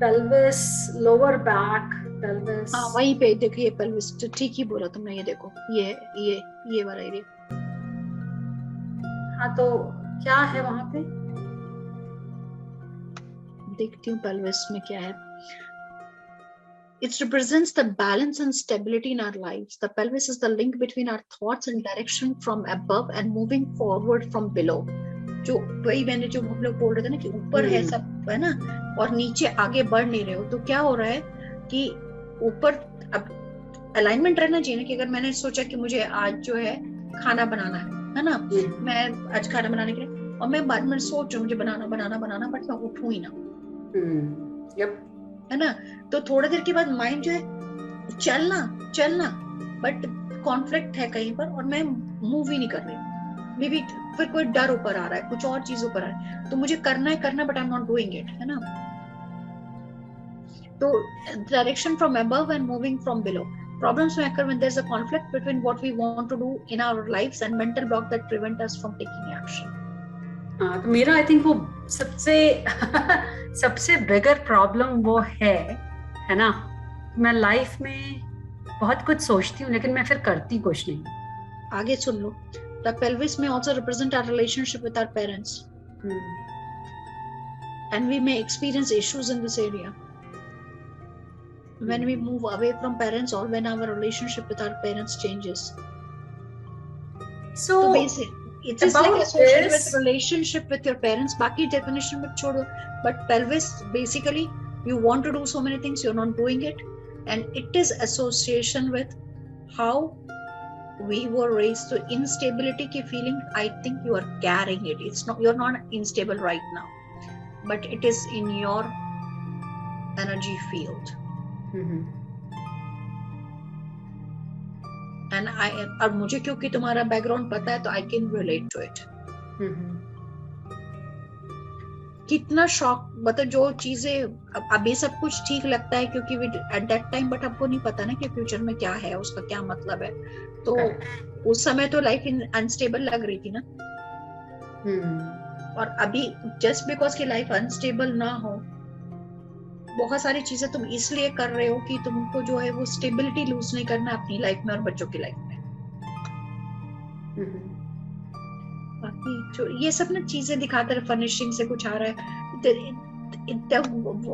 pelvis, lower back, pelvis. हाँ वहीं पे देखिए पेल्विस, तो ठीक ही बोला तुमने. ये देखो ये वाला एरिया. हाँ तो क्या है वहां पे, देखती हूँ पेल्विस में क्या है. It represents the balance and stability in our lives. The pelvis is the link between our thoughts and direction from above and moving forward from below. जो वही मैंने जो हम लोग बोल रहे थे ना कि ऊपर है सब, है ना, और नीचे आगे बढ़ नहीं रहे हो. तो क्या हो रहा है कि ऊपर अब अलाइनमेंट रहना चाहिए ना, कि अगर मैंने सोचा कि मुझे आज जो है खाना बनाना है ना, मैं आज खाना बनाने के लिए, और मैं बाद में सोच रहा हूँ मुझे बनाना बट मैं उठूं ही ना, है ना. तो थोड़ी देर के बाद माइंड जो है चलना बट कॉन्फ्लिक्ट है कहीं पर और मैं मूव ही नहीं कर रही. मे बी फिर कोई डर ऊपर आ रहा है, कुछ और चीज ऊपर आ रहा है, तो मुझे करना है but I am not doing it, है ना. तो direction from above and moving from below. Problems may occur when there's a conflict between what we want to do in our lives and mental block that prevent us from taking action. हाँ, तो मेरा I think वो सबसे सबसे bigger problem वो है ना, मैं लाइफ में बहुत कुछ सोचती हूँ लेकिन मैं फिर करती कुछ नहीं। आगे सुन लो। The pelvis may also represent our relationship with our parents. And we may experience issues in this area when we move away from parents or when our relationship with our parents changes. So basically it is like associated with relationship with your parents. Baki definition में छोड़ो, but pelvis basically you want to do so many things, you're not doing it, and it is association with how we were raised. So instability ki feeling, I think you are carrying it. It's not, you're not unstable right now, but it is in your energy field. And और मुझे क्योंकि तुम्हारा background पता है तो I can relate to it. कितना shock, मतलब जो चीजें अभी सब कुछ ठीक लगता है क्योंकि एट दैट टाइम, बट आपको नहीं पता ना कि फ्यूचर में क्या है, उसका क्या मतलब है। तो उस समय तो लाइफ अनस्टेबल लग रही थी ना। और अभी जस्ट बिकॉज की लाइफ अनस्टेबल ना हो, बहुत सारी चीजें तुम इसलिए कर रहे हो कि तुमको जो है वो स्टेबिलिटी लूज नहीं करना अपनी लाइफ में और बच्चों की लाइफ में। बाकी जो ये सब ना चीजें दिखाते रहे, फर्निशिंग से कुछ आ रहा है,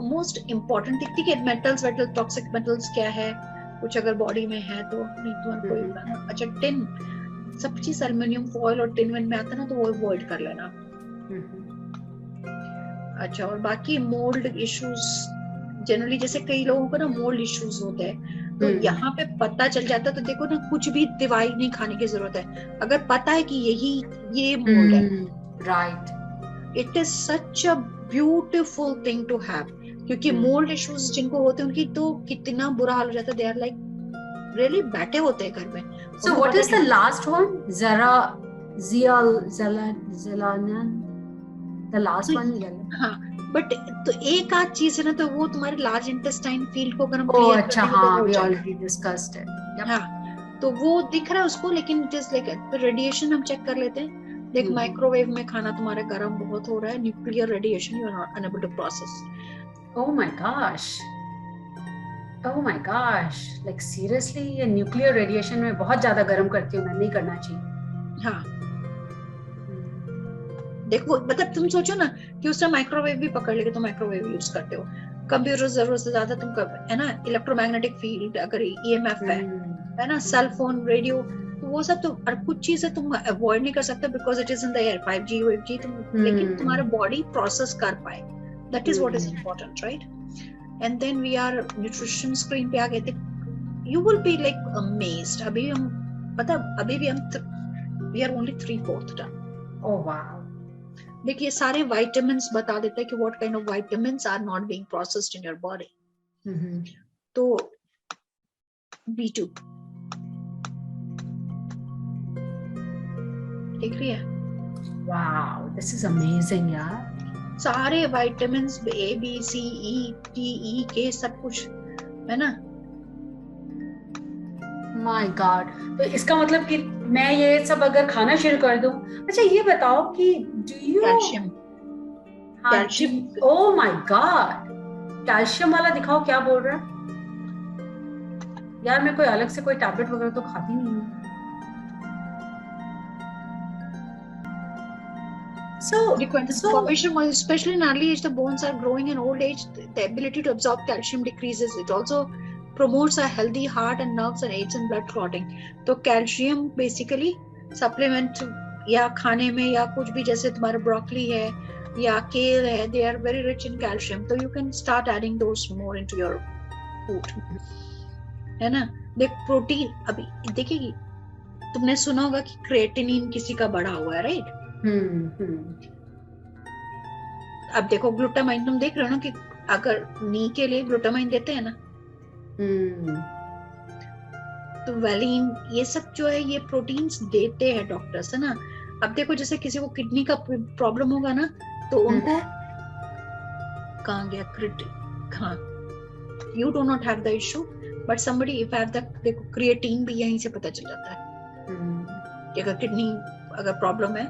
मोस्ट इम्पोर्टेंट दिखती है मेटल्स वेटल टॉक्सिक मेटल्स क्या है, कुछ अगर बॉडी में है तो नहीं तो कोई। अच्छा टिन, सब चीज एल्युमिनियम फॉइल और टिन में आता ना तो वो अवॉइड कर लेना। अच्छा, और बाकी मोल्ड इश्यूज जनरली, जैसे कई लोगों को ना मोल्ड इश्यूज होते हैं, तो यहाँ पे पता चल जाता है। तो देखो ना, कुछ भी दवाई नहीं खाने की जरूरत है, अगर पता है कि ये मोल्ड है, right, it is such a beautiful thing to have. क्योंकि मोल्ड इश्यूज जिनको होते हैं उनकी तो कितना बुरा हाल हो जाता है, दे आर लाइक रियली बैठे होते हैं घर में। So what is the last one? ज़लानन, द लास्ट वन। हाँ, बट तो एक आध चीज है ना, तो वो तुम्हारे लार्ज इंटेस्टाइन फील्ड को अगर हम क्लियर अच्छा, हाँ, वी ऑलरेडी डिस्कस्ड इट। हाँ, तो वो दिख रहा है उसको, लेकिन जस्ट लाइक रेडिएशन हम चेक कर लेते हैं। देख, माइक्रोवेव में खाना तुम्हारे गर्म बहुत हो रहा है, nuclear radiation you are not unable to process. Oh my gosh, oh my gosh, like seriously, ये न्यूक्लियर रेडिएशन में बहुत ज्यादा गर्म करती हूँ मैं, नहीं करना चाहिए। हाँ, देखो, मतलब तुम सोचो ना कि उस टाइम माइक्रोवेव भी पकड़ लेके तो माइक्रोवेव यूज करते हो, कंप्यूटर जरूरत से ज्यादा तुम है ना, इलेक्ट्रोमैग्नेटिक फील्ड, अगर ईएमएफ है ना, सेल फोन, रेडियो, तो वो सब तो, और कुछ चीजें तुम अवॉइड नहीं कर सकते because it is in the air, 5G 5G तुम, लेकिन तुम्हारा बॉडी प्रोसेस कर पाए, that is what is important, right? And then we are nutrition screen पे आ गए थे, you will be like amazed. अभी हम मतलब अभी भी हम we are only 3/4 done. Oh wow. देखिए, सारे विटामिन्स बता देते हैं कि what kind of vitamins are not being processed in your body. तो B2 देख रही है? वाओ, दिस इज अमेजिंग यार। सारे vitamins A B C E D E K सब कुछ है ना। माय गॉड, तो इसका मतलब कि मैं ये सब अगर खाना शुरू कर दूं। अच्छा, ये बताओ कि do you calcium, oh my God, calcium वाला दिखाओ क्या बोल रहा है यार। मैं कोई अलग से कोई टैबलेट वगैरह तो खाती नहीं हूँ। So formation was especially in early age, the bones are growing. In old age, the ability to absorb calcium decreases. It also promotes a healthy heart and nerves and aids in blood clotting. तो calcium basically supplement या खाने में या कुछ भी, जैसे तुम्हारा broccoli है या केल है, they are very rich in calcium. तो you can start adding those more into your food, है ना। देख, प्रोटीन, अभी देखिए, तुमने सुना होगा कि क्रिएटिनिन किसी का बढ़ा हुआ है, राइट? अब देखो, ग्लूटामाइन तुम देख रहे हो ना कि अगर नी के लिए ग्लूटामाइन देते हैं ना, तो वैलिन, ये सब जो है ये प्रोटीन्स देते हैं डॉक्टर्स, है ना। अब देखो, जैसे किसी को किडनी का प्रॉब्लम होगा ना, तो उनको कहाँ गया you do not have the issue, but somebody if have the, देखो creatine भी यहीं से पता चल जाता है कि अगर किडनी अगर प्रॉब्लम है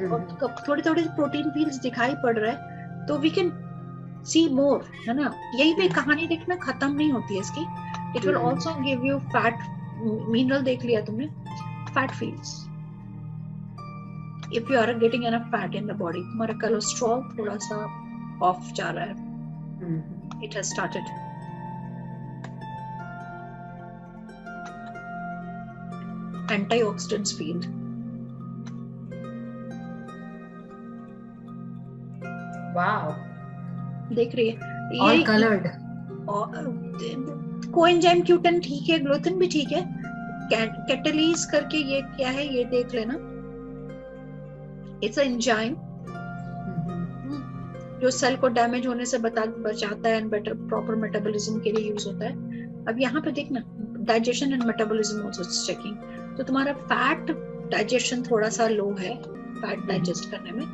और थोड़ी थोड़ी प्रोटीन फील्स दिखाई पड़ रहा है तो वी कैन सी मोर, है ना। यही पे कहानी देखना खत्म नहीं होती है इसकी। It will also give you fat mineral, देख लिया तुमने, fat feels if you are getting enough fat in the body. तुम्हारा कोलेस्ट्रॉल थोड़ा सा ऑफ जा रहा है, it has started. Antioxidants field, wow, देख रही है ऑल कलर्ड। कोएंजाइम Q10 ठीक है, ग्लूटेन भी ठीक है, कैटलीज करके ये क्या है ये देख लेना। इट्स अ एंजाइम जो सेल को डैमेज होने से बचाता है एंड बेटर प्रॉपर मेटाबॉलिज्म के लिए यूज होता है। अब यहाँ पे देखना digestion and metabolism also checking. तो तुम्हारा फैट डाइजेशन थोड़ा सा लो है, फैट डाइजेस्ट करने में,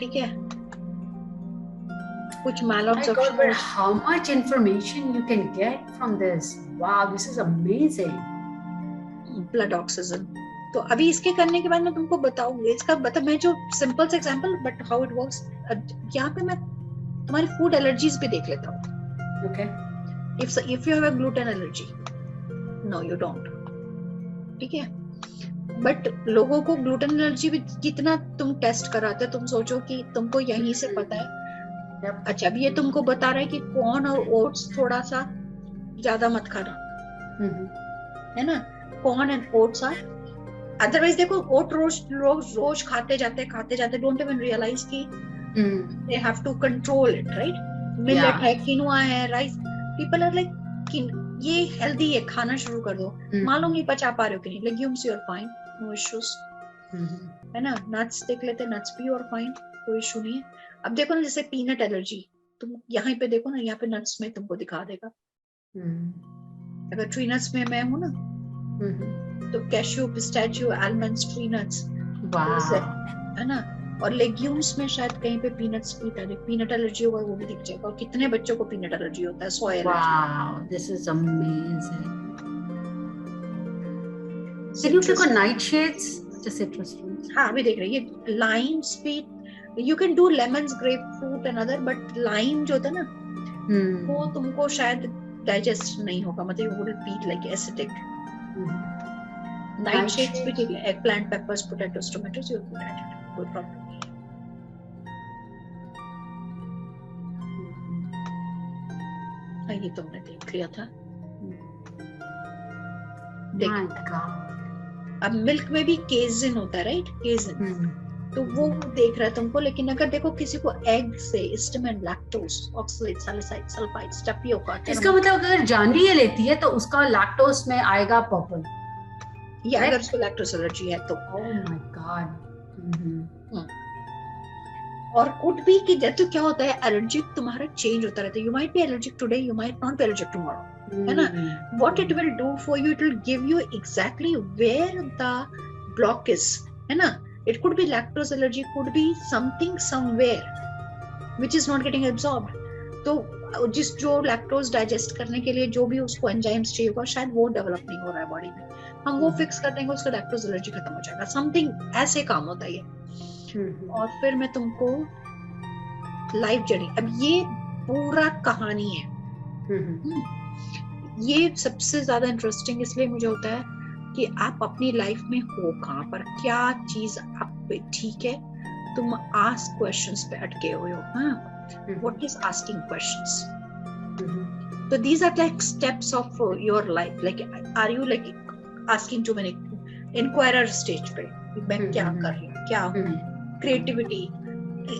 ठीक है। कुछ malabsorption. But how much information you can get from this? Wow, this is amazing. Blood oxygen. तो अभी इसके करने के बाद मैं तुमको बताऊंगी इसका, मतलब मैं जो सिंपल से example but how it works. यहाँ पे मैं तुम्हारी फूड एलर्जीज भी देख लेता हूँ। Okay. If you have a gluten allergy, no you don't, ठीक है। बट लोगों को ग्लूटेन एलर्जी भी कितना तुम टेस्ट कराते हो, तुम सोचो कि तुमको यहीं से पता है। अच्छा, अब ये तुमको बता रहा है कि कॉर्न और ओट्स थोड़ा सा ज्यादा मत खाना, है ना। Corn and oats are, otherwise देखो ओट रोज खाते जाते डोंट इवन रियलाइज कि they have to control it, right. Millet है, किनोआ है, राइस, पीपल आर लाइक ये हेल्दी है, खाना शुरू कर दो। मालूम नहीं पचा पा रहे हो कि नहीं। Legumes you are fine, no issues, है ना। नट्स देख लेते, नट्स भी यू आर फाइन, कोई इशू नहीं है। अब देखो ना, जैसे पीनट एलर्जी, तुम यहाँ पे देखो ना, यहाँ पे नट्स में तुमको दिखा देगा। अगर ट्री नट्स में मैं हूँ ना, तो cashew, pistachio, almonds, tree nuts, है ना। और लेग्यूम्स में शायद कहीं पे पीनट एलर्जी होगा, वो भी दिख जाएगा। और कितने बच्चों को पीनट एलर्जी होता है, सोया allergy. Wow, this is amazing. Can you click on nightshades? Just citrus fruits. हाँ, अभी देख रही है। लाइम्स भी you can do lemons, grapefruit and other, but lime जो होता है ना, वो तुमको शायद डाइजेस्ट नहीं होगा, मतलब you will feel like acidic. Nightshades भी ठीक है, eggplant, peppers, potatoes, tomatoes, you will add it, कोई प्रॉब्लम नहीं है। ये तुमने देख लिया था। अब मिल्क में भी केजिन होता है, राइट, केजिन, तो वो देख रहा है तुमको। लेकिन अगर देखो किसी को एग से histamine, lactose, oxalate, salicylate, sulphide, tapioca, इसका मतलब अगर जानवी ये लेती है तो उसका लैक्टोज में आएगा पर्पल, या अगर उसको लैक्टोज एलर्जी है तो। Oh my God. और कुड भी कि जब तो क्या होता है, एलर्जिक तुम्हारा चेंज होता रहता है। You might be allergic today, you might not be allergic tomorrow, है ना। What it will do for you, it will give you exactly where the block is, है ना। It could be lactose allergy, could be something somewhere which is not getting absorbed. तो जो lactose digest करने के लिए जो भी उसको एंजाइम्स चाहिए होगा, शायद वो डेवलप नहीं हो रहा है बॉडी में, हम वो फिक्स कर देंगे, उसका लैक्टोज एलर्जी खत्म हो जाएगा। समथिंग ऐसे काम होता है ये। और फिर मैं तुमको लाइफ जर्नी, अब ये पूरा कहानी है। ये सबसे ज्यादा इंटरेस्टिंग इसलिए मुझे होता है कि आप अपनी लाइफ में हो कहाँ पर, क्या चीज आप पे ठीक है, तुम आस्क क्वेश्चंस पे अटके हुए हो। हाँ, व्हाट इज आस्किंग क्वेश्चंस? तो these are like steps of your life. Like are you like asking too many inquirer stage पे, मैं क्या कर रही हूँ, क्या हूँ, क्रिएटिविटी।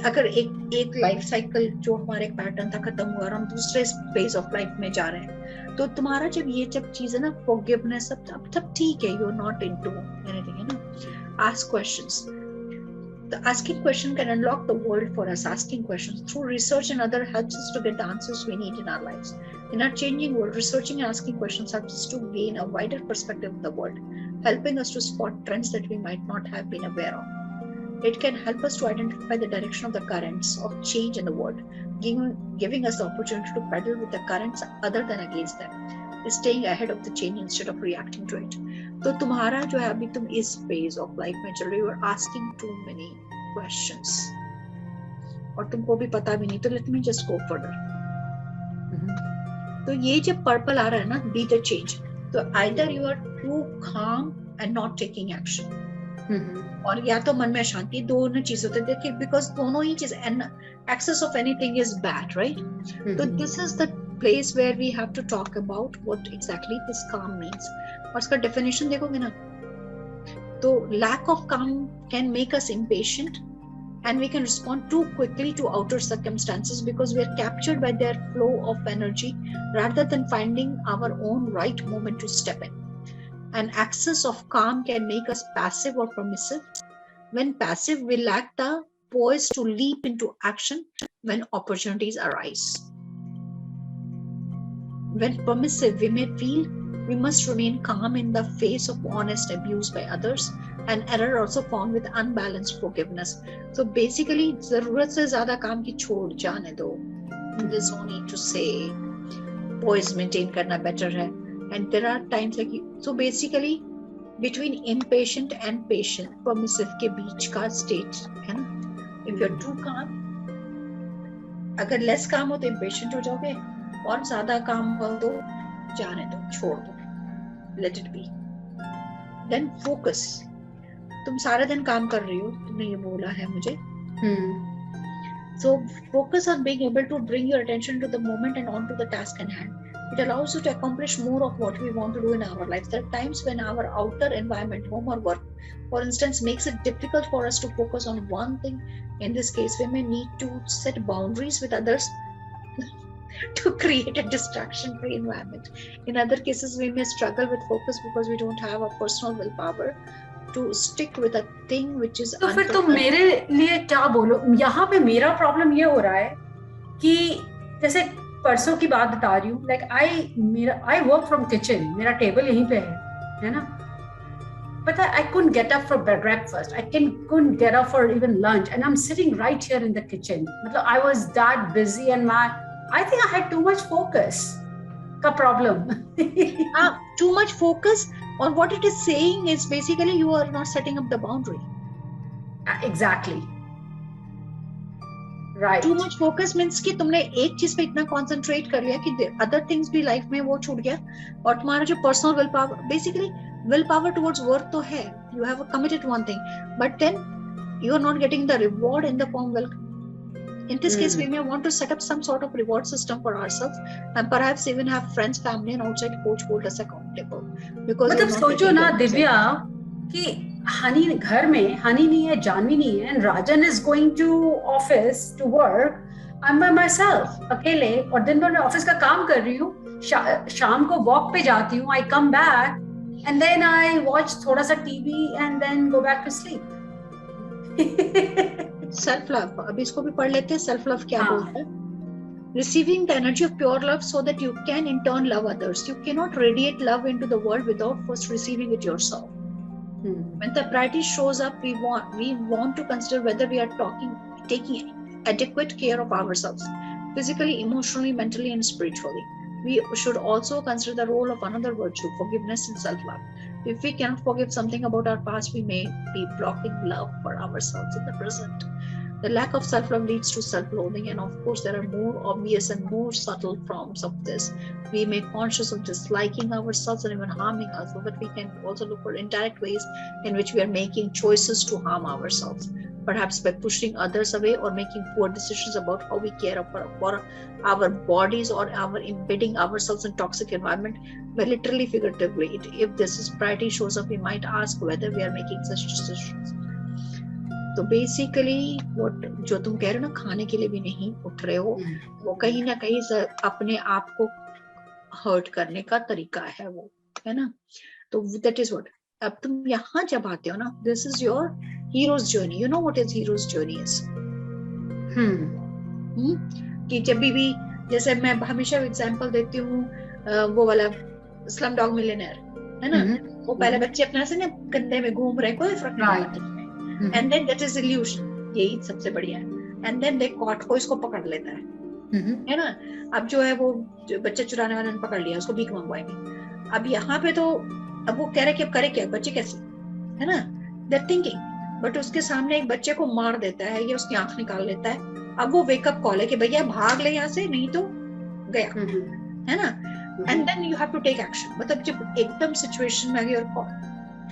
अगर एक लाइफ साइकिल जो हमारे पैटर्न था खत्म हुआ और हम दूसरे फेज ऑफ लाइफ में जा रहे हैं, तो तुम्हारा जब चीज है ना, फॉरगिवनेस, तब ठीक है, you are not into anything, है ना। Ask questions. The asking question can unlock the world for us. Asking questions through research and other helps us to get the answers we need in our lives. In our changing world, researching and asking questions helps us to gain a wider perspective of the world, helping us to spot trends that we might not have been aware of. It can help us to identify the direction of the currents of change in the world, giving us the opportunity to pedal with the currents other than against them, staying ahead of the change instead of reacting to it. तो तुम्हारा जो है अभी तुम इस phase of life में चल रही हो, asking too many questions और तुमको भी पता भी नहीं, तो let me just go further. तो ये जब पर्पल आ रहा है ना, be the change, तो either you are too calm and not taking action, और या तो मन में शांति, दोनों चीज होते हैं. देखिए, बिकॉज दोनों ही चीज, and excess of anything is bad, right? तो this is the place where we have to talk about what exactly this calm means. और इसका डेफिनेशन देखोगे ना, तो lack of calm can make us impatient and we can respond too quickly to outer circumstances because we are captured by their flow of energy rather than finding our own right moment to step in. An excess of calm can make us passive or permissive. When passive, we lack the poise to leap into action when opportunities arise. When permissive, we may feel we must remain calm in the face of honest abuse by others and error also found with unbalanced forgiveness. So basically, जरूरत से ज़्यादा काम की छोड़ जाने दो. There's no need to say poise maintain करना better है. And there are times like, so basically between impatient and patient, permissive के बीच का state है ना. If you're too calm, अगर less calm हो तो impatient हो जाओगे, और ज़्यादा calm हो तो जाने दो, छोड़ दो, let it be. Then focus. तुम सारा दिन काम कर रही हो, तुमने ये बोला है मुझे. So focus on being able to bring your attention to the moment and on to the task in hand. It allows you to accomplish more of what we want to do in our lives. There are times when our outer environment, home or work, for instance, makes it difficult for us to focus on one thing. In this case, we may need to set boundaries with others to create a distraction-free environment. In other cases, we may struggle with focus because we don't have a personal willpower to stick with a thing which is. तो फिर तुम मेरे लिए क्या बोलो? यहाँ पे मेरा प्रॉब्लम ये हो रहा है कि जैसे परसों की बात बता रही हूँ, like I work from kitchen, मेरा टेबल यहीं पे है ना, but I couldn't get up for breakfast, I couldn't get up for even lunch, and I'm sitting right here in the kitchen. मतलब I was that busy and I think I had too much focus का problem. Too much focus, or what it is saying is basically you are not setting up the boundary. Exactly. Right. Too much focus means कि तुमने एक चीज पे इतना concentrate कर लिया कि other things भी life में वो छूट गया, और तुम्हारा जो personal willpower, basically willpower towards work तो है, you have committed one thing, but then you are not getting the reward in the form well. In this case, we may want to set up some sort of reward system for ourselves, and perhaps even have friends, family, and outside coach hold us accountable. Because मतलब सोचो ना दिव्या कि हनी घर में, हनी नहीं है, जानवी नहीं है, and Rajan is going to office to work. I'm by myself, अकेले, और दिन भर मैं ऑफिस का काम कर रही हूँ, शाम को वॉक पे जाती हूँ, I come back and then I watch थोड़ा सा TV and then go back to sleep. Self love, अभी इसको भी पढ़ लेते हैं. सेल्फ लव क्या बोलता है? Receiving the energy of pure love so that you can in turn love others. You cannot radiate love into the world without first receiving it yourself. When the priority shows up, we want to consider whether we are taking adequate care of ourselves, physically, emotionally, mentally, and spiritually. We should also consider the role of another virtue, forgiveness and self-love. If we cannot forgive something about our past, we may be blocking love for ourselves in the present. The lack of self-love leads to self-loathing, and of course there are more obvious and more subtle forms of this. We may be conscious of disliking ourselves and even harming ourselves, but we can also look for indirect ways in which we are making choices to harm ourselves, perhaps by pushing others away or making poor decisions about how we care for our bodies, or embedding ourselves in toxic environment, but literally, figuratively. If this is priority shows up, we might ask whether we are making such decisions. तो basically जो तुम कह रहे हो ना, खाने के लिए भी नहीं उठ रहे हो, वो कहीं ना कहीं अपने आप को हर्ट करने का तरीका है, वो है ना. तो दैट इज व्हाट. अब तुम यहाँ जब आते हो ना, this is your heroes journey. You know what is heroes journey is? कि जब भी, जैसे मैं हमेशा एग्जांपल देती हूँ, वो वाला स्लम डॉग मिलियनेयर है ना, वो पहले बच्चे अपने से ना गंदे में घूम रहे, कोई फर्क नहीं पड़ता, and then that is illusion, यही सबसे बढ़िया है। एंड देन दे कॉट, कोई इसको पकड़ लेता है ना। अब जो है वो बच्चे चुराने वाले ने पकड़ लिया, उसको भीख मंगवाएंगे। अब यहाँ पे तो अब वो कह रहे कि अब करे क्या, बच्चे कैसे, है ना, दे थिंकिंग। बट उसके सामने एक बच्चे को मार देता है या उसकी आंख निकाल लेता है। अब वो वेकअप कॉल है कि भैया भाग ले यहाँ से, नहीं तो गया, है ना। And then you have to take action, मतलब जब एकदम सिचुएशन में you are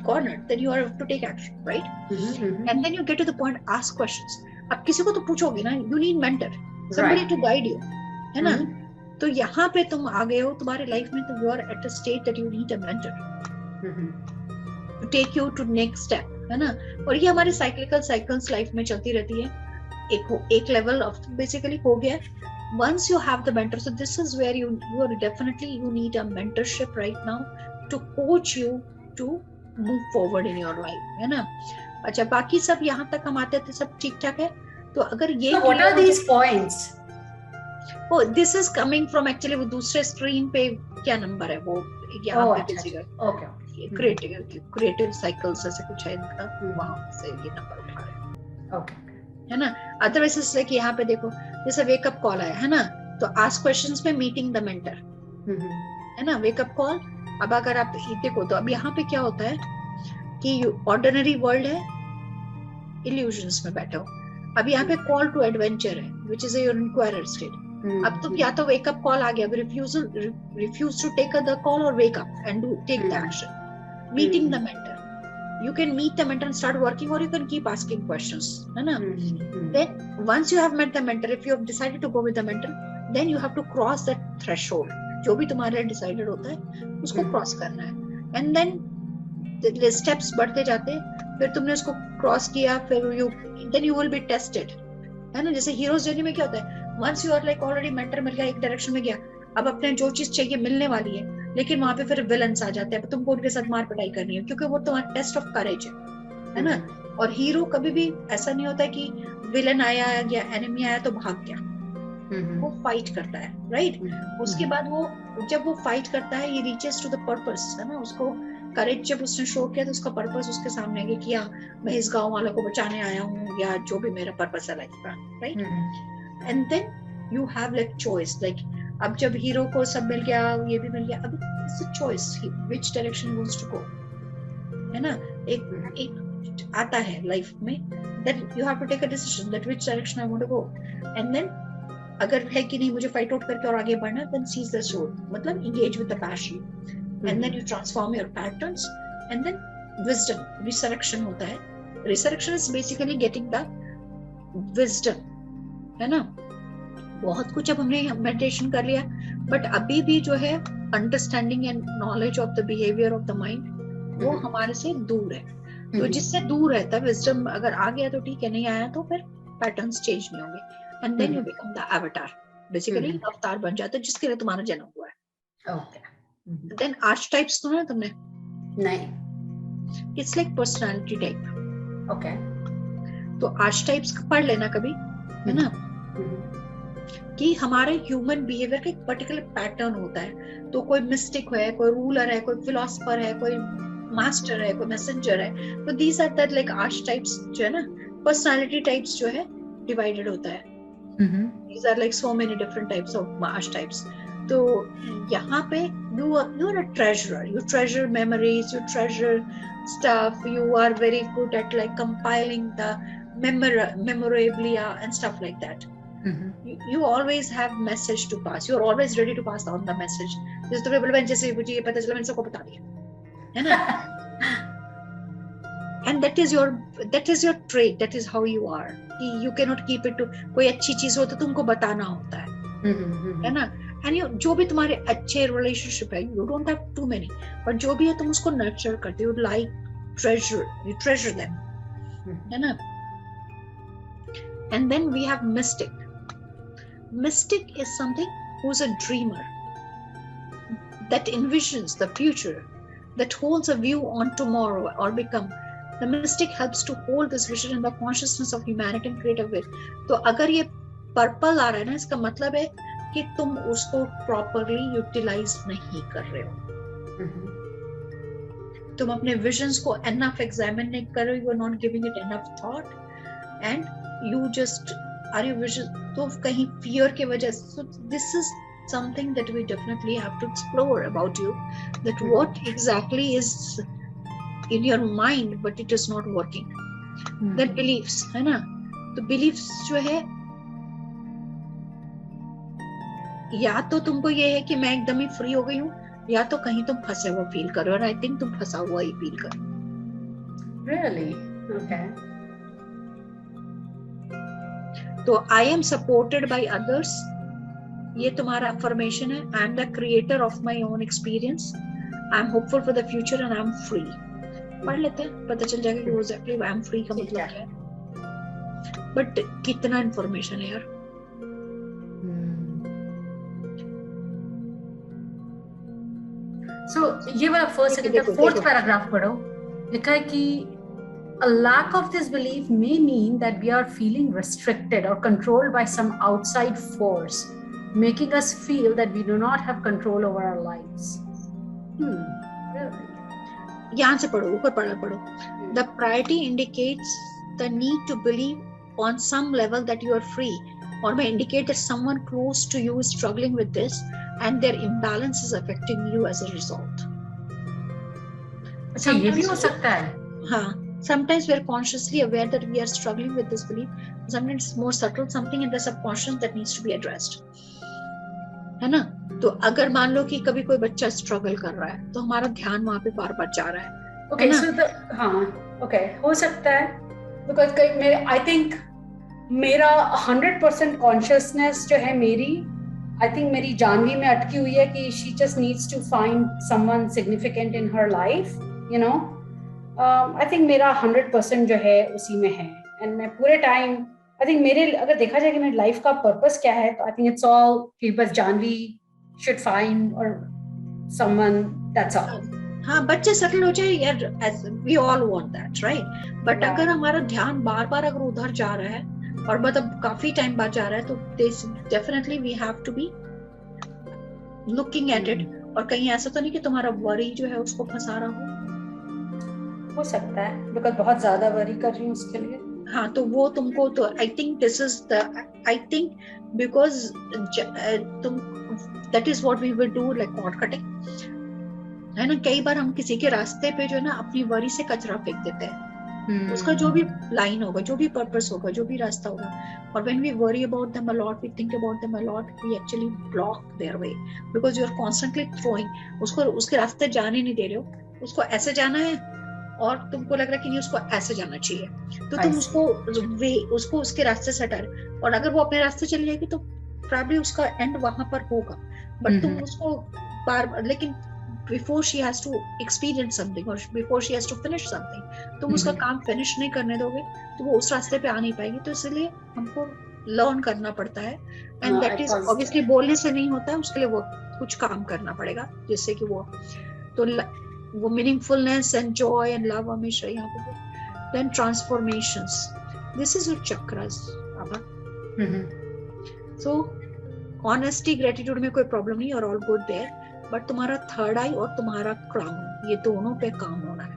cornered, then you have to take action, right? And then you get to the point, ask questions. अब किसी को तो पूछोगे ना, you need mentor, somebody to guide you, है ना। तो यहाँ पे तुम आ गए हो तुम्हारे लाइफ में, तो you are at a state that you need a mentor to take you to next step, है ना। और ये हमारे साइकिल्स लाइफ में चलती रहती है। एक लेवल ऑफ बेसिकली हो गया। Once you have the mentor, so this is where you are definitely, you need a mentorship right now to coach you to move forward in your life, है ना। अच्छा, बाकी सब यहाँ तक हम आते थे, सब ठीक ठाक है। तो अगर ये so what are these points? Oh, this is coming from actually वो दूसरे स्क्रीन पे क्या नंबर है वो यहाँ पे किसी का क्रिएटिव साइकिल्स ऐसे कुछ है इनका, वहाँ से ये नंबर उठा रहे हैं, है ना। अदरवाइज इट्स लाइक यहाँ पे देखो, जैसे वेकअप कॉल है ना, तो आस्क क्वेश्चंस में मीटिंग द मेंटर, है ना, वेकअप कॉल। अब अगर आप देखो तो अब यहाँ पे क्या होता है कि ऑर्डिनरी वर्ल्ड है, इल्यूजन्स में बैठे हो। अब यहाँ पे कॉल टू एडवेंचर है, which is your inquirer state. अब तो या तो वेकअप कॉल आ गया, refuse to take the call और wake up and do take the action, meeting the mentor. You can meet the mentor and start working, और you can keep asking questions, है ना। Then once you have met the mentor, if you have decided to go with the mentor, then you have to cross that threshold, जो भी तुम्हारे decided होता है उसको cross करना है। एंड देन स्टेप्स बढ़ते जाते, फिर तुमने उसको क्रॉस किया, फिर then you will be tested, है ना। जैसे हीरोज जर्नी में क्या होता है, once you are like already mentor मिल गया, एक डायरेक्शन में गया, अब अपने जो चीज चाहिए मिलने वाली है, लेकिन वहां पे फिर विलन्स आ जाते हैं, तुमको उनके साथ मार पिटाई करनी है, क्योंकि वो तुम्हारा टेस्ट ऑफ करेज है ना। और हीरो कभी भी ऐसा नहीं होता कि विलन आया या एनिमी आया तो भाग गया, वो फाइट करता है, राइट। उसके बाद वो जब वो फाइट करता है, ये रीचेस टू द पर्पस, है ना। उसको करेज जब उसने शो किया तो उसका पर्पस उसके सामने है कि मैं इस गांव वालों को बचाने आया हूँ, या जो भी मेरा पर्पस है लाइफ का, right. And then you have like choice, like अब जब हीरो को सब मिल गया, ये भी मिल गया, अब it's a choice which direction he wants to go, है ना। एक आता है लाइफ में, that you have to take a decision that which direction I want to go. And then अगर है कि नहीं मुझे फाइट आउट करके और आगे बढ़ना, देन सीज द सोल, मतलब engage with the passion, and then you transform your patterns, and then wisdom, resurrection होता है। Resurrection is basically getting the wisdom, है ना। बहुत कुछ अब हमने मेडिटेशन कर लिया, बट अभी भी जो है understanding and knowledge of the behaviour of the mind, वो हमारे से दूर है। तो जिससे दूर रहता है, विजडम अगर आ गया तो ठीक है, नहीं आया तो फिर पैटर्न्स चेंज नहीं होंगे। And then you become the avatar. Basically, अवतार बन जाता है जिसके लिए तुम्हारा जन्म हुआ है। Okay. Then archetypes सुना है तुमने? नहीं। It's like personality type. Okay. तो archetypes पढ़ लेना कभी, है ना, कि हमारे ह्यूमन बिहेवियर का एक पर्टिकुलर पैटर्न होता है। तो कोई मिस्टिक है, कोई रूलर है, कोई फिलोसफर है, कोई मास्टर है, कोई मैसेंजर है। तो these are that like archetypes जो है ना, personality types जो है divided होता है। These are like so many different types of archetypes. तो यहाँ पे you are a treasurer. You treasure memories. You treasure stuff. You are very good at like compiling the memorabilia and stuff like that. You always have message to pass. You are always ready to pass on the message. जैसे तुम्हें बोला जैसे मुझे ये पता चला, मैंने सबको बता दिया, है ना। And that is your trait. That is how you are. You cannot keep it to, कोई अच्छी चीज हो तो तुमको बताना होता है ना। And you, जो भी तुम्हारे अच्छे relationship है, you don't have too many, but जो भी है तुम उसको nurture करते हो, you treasure them, है ना। And then we have mystic. Mystic is something who's a dreamer that envisions the future, that holds a view on tomorrow or become. The mystic helps to hold this vision in the consciousness of humanity and create a will. तो अगर ये purple आ रहा है ना, इसका मतलब है कि तुम उसको प्रॉपरली यूटिलाइज नहीं कर रहे हो। तुम अपने विजन्स को enough examine नहीं कर रहे हो, you are not giving it enough thought, and you just are your vision तो कहीं fear के वजह से. So this is something that we definitely have to explore about you, that what exactly is in your mind but it is not working. That beliefs है ना, तो beliefs जो है या तो तुमको ये है कि मैं एकदम ही फ्री हो गई हूँ, या तो कहीं तुम फंसे हुआ फील करो, और आई थिंक तुम फंसा हुआ ही फील करो. Really? Okay. तो I am supported by others, ये तुम्हारा अफर्मेशन है. I am the creator of my own experience, I am hopeful for the future and I am free. पढ़ लेते हैं, पता चल जाएगा कि वो एग्जैक्टली आई एम फ्री का मतलब क्या है. बट कितना इंफॉर्मेशन है यार. So ये वाला फर्स्ट सेकंड फोर्थ पैराग्राफ पढ़ो. लिखा है कि a lack of this belief may mean that we are feeling restricted or controlled by some outside force, making us feel that we do not have control over our lives. यहाँ से पढ़ो, ऊपर पढ़ो. The priority indicates the need to believe on some level that you are free, or may indicate that someone close to you is struggling with this and their imbalance is affecting you as a result. अच्छा, ये भी हो सकता है. हाँ, sometimes we are consciously aware that we are struggling with this belief. Sometimes it's more subtle, something in the subconscious that needs to be addressed. है ना. तो अगर मान लो कि कभी कोई बच्चा स्ट्रगल कर रहा है, तो हमारा ध्यान वहाँ पे बार बार जा रहा है. Okay, so हाँ, okay, हो सकता है. Because I think मेरा 100% consciousness जो है मेरी, I think मेरी जानवी में अटकी हुई है कि she just needs to find someone significant in her life, you know. I think मेरा 100% जो है उसी में है. And मैं पूरे टाइम I think मेरे अगर देखा जाए कि मेरी लाइफ का पर्पस क्या है, तो I think it's all कि बस Janvi should find or someone, that's all. हाँ, बच्चे सेटल हो जाए यार, we all want that, right? But अगर हमारा ध्यान बार बार अगर उधर जा रहा है और मतलब काफी टाइम बाद जा रहा है, तो definitely we have to be looking at it. और कहीं ऐसा तो नहीं कि तुम्हारा वरी जो है उसको फंसा रहा हो सकता है, बिकॉज बहुत ज्यादा वरी कर रही हूँ उसके लिए. हाँ, तो वो तुमको तो I think this is the I think because तुम that is what we will do, like cord cutting है ना. कई बार हम किसी के रास्ते पे जो है ना अपनी वरी से कचरा फेंक देते हैं. उसका जो भी लाइन होगा, जो भी पर्पस होगा, जो भी रास्ता होगा, और when we worry about them a lot, we think about them a lot, we actually block their way because you are constantly throwing. उसको उसके रास्ते जाने नहीं दे रहे हो. उसको ऐसे जाना है और तुमको लग रहा है कि नहीं उसको ऐसे जाना चाहिए, तो तुम उसको उसके रास्ते से हटा रहे. और अगर वो अपने रास्ते चली जाएगी तो probably उसका एंड वहां पर होगा. बट तुम उसको बार, लेकिन before she has to experience something or before she has to finish something, तुम उसका काम फिनिश नहीं करने दोगे तो वो उस रास्ते पे आ नहीं पाएगी. तो इसलिए हमको लर्न करना पड़ता है, एंड दैट इज ऑब्वियसली बोलने से नहीं होता है. उसके लिए वो कुछ काम करना पड़ेगा, जिससे कि वो meaningfulness and joy and love हमेशा यहाँ पे. Then transformations, this is your chakras. So honesty, gratitude में कोई प्रॉब्लम नहीं, और ऑल गुड देयर. बट तुम्हारा थर्ड आई और तुम्हारा क्राउन, ये दोनों पे काम होना है.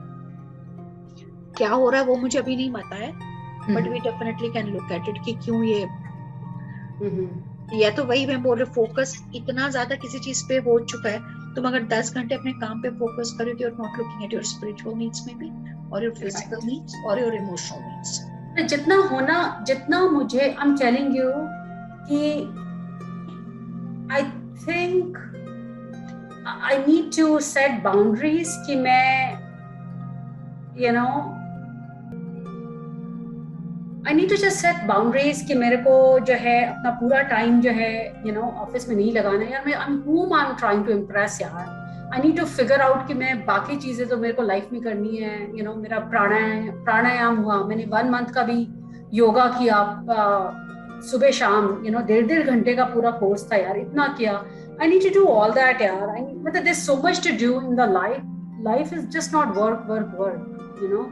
क्या हो रहा है वो मुझे अभी नहीं पता है, but we definitely can look at it कि क्यों ये. या तो वही मैं बोल रही, फोकस इतना ज्यादा किसी चीज पे हो चुका है, तुम अगर 10 घंटे अपने काम पे फोकस करो, you are not looking at your spiritual needs maybe, और योर फिजिकल नीड्स, और योर इमोशनल नीड्स. जितना मुझे आई एम टेलिंग यू कि I think I need to set boundaries कि मैं, you know, I need to just set boundaries कि मेरे को जो है अपना पूरा टाइम जो है, you know, ऑफिस में नहीं लगाना है. यार मैं whom I'm trying to impress यार. I need to figure out कि मैं बाकी चीजें तो मेरे को लाइफ में करनी है. You know, मेरा प्राणायाम हुआ, मैंने 1 month का भी योगा किया, सुबह शाम, you know, 1.5 घंटे का पूरा कोर्स था यार, इतना किया. I need to do all that यार. मतलब there's so much to do in the life. Life is just not work, you know.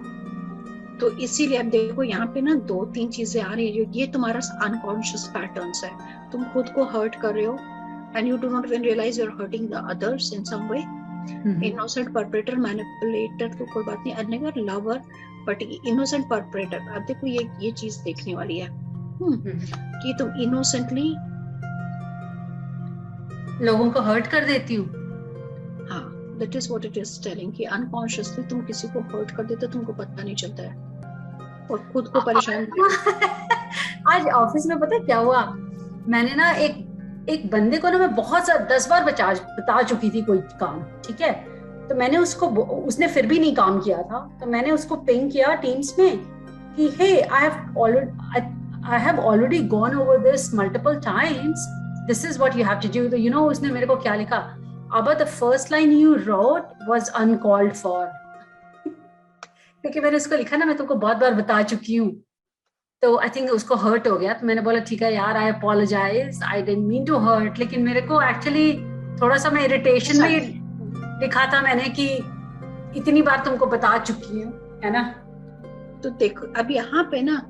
तो इसीलिए अब देखो यहाँ पे ना 2-3 चीजें आ रही है. ये तुम्हारा अनकॉन्शियस पैटर्न्स है. तुम खुद को हर्ट कर रहे हो, and you do not even realize you're hurting the others in some way. Innocent perpetrator, manipulator तो कोई बात नहीं, अनेवर लवर, बट इनोसेंट परपेट्रेटर, अब देखो ये चीज देखने वाली है कि तुम इनोसेंटली लोगों को हर्ट कर देती हूँ। हाँ, that is what it is telling कि unconsciously तुम किसी को हर्ट कर देते हो, तुमको पता नहीं चलता है और खुद को परेशान आज ऑफिस में पता है क्या हुआ, मैंने ना एक बंदे को ना मैं बहुत 10 बार बता चुकी थी कोई काम, ठीक है, तो मैंने उसने फिर भी नहीं काम किया था, तो मैंने उसको पिंग किया टीम्स में कि hey I have already gone over this multiple times, this is what you have to do. तो यू नो उसने मेरे को क्या लिखा, अब the first line you wrote was uncalled for, क्योंकि मैंने उसको लिखा ना मैं तुमको बहुत बार बता चुकी हूँ, तो आई थिंक उसको हर्ट हो गया। तो मैंने बोला ठीक है यार, I apologise, I didn't mean to hurt, लेकिन मेरे को एक्चुअली थोड़ा सा मैं इरिटेशन में लिखा था मैंने कि इतनी बार तुमको बता चुकी हूँ, है ना। तो देखो अब यहाँ पे ना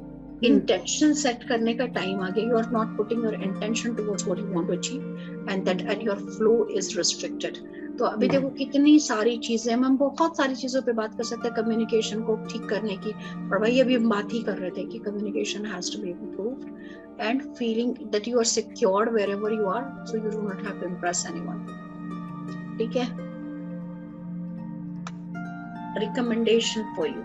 इंटेंशन सेट करने का टाइम आ गया, you are not putting your intention towards what you want to achieve and that and your flow is restricted. तो अभी देखो कितनी सारी चीजें, हम बहुत सारी चीजों पे बात कर सकते हैं कम्युनिकेशन को ठीक करने की, और भाई अभी हम बात ही कर रहे थे कि communication has to be improved and feeling that you are secured wherever you are, so you do not have to impress anyone. ठीक है, recommendation for you,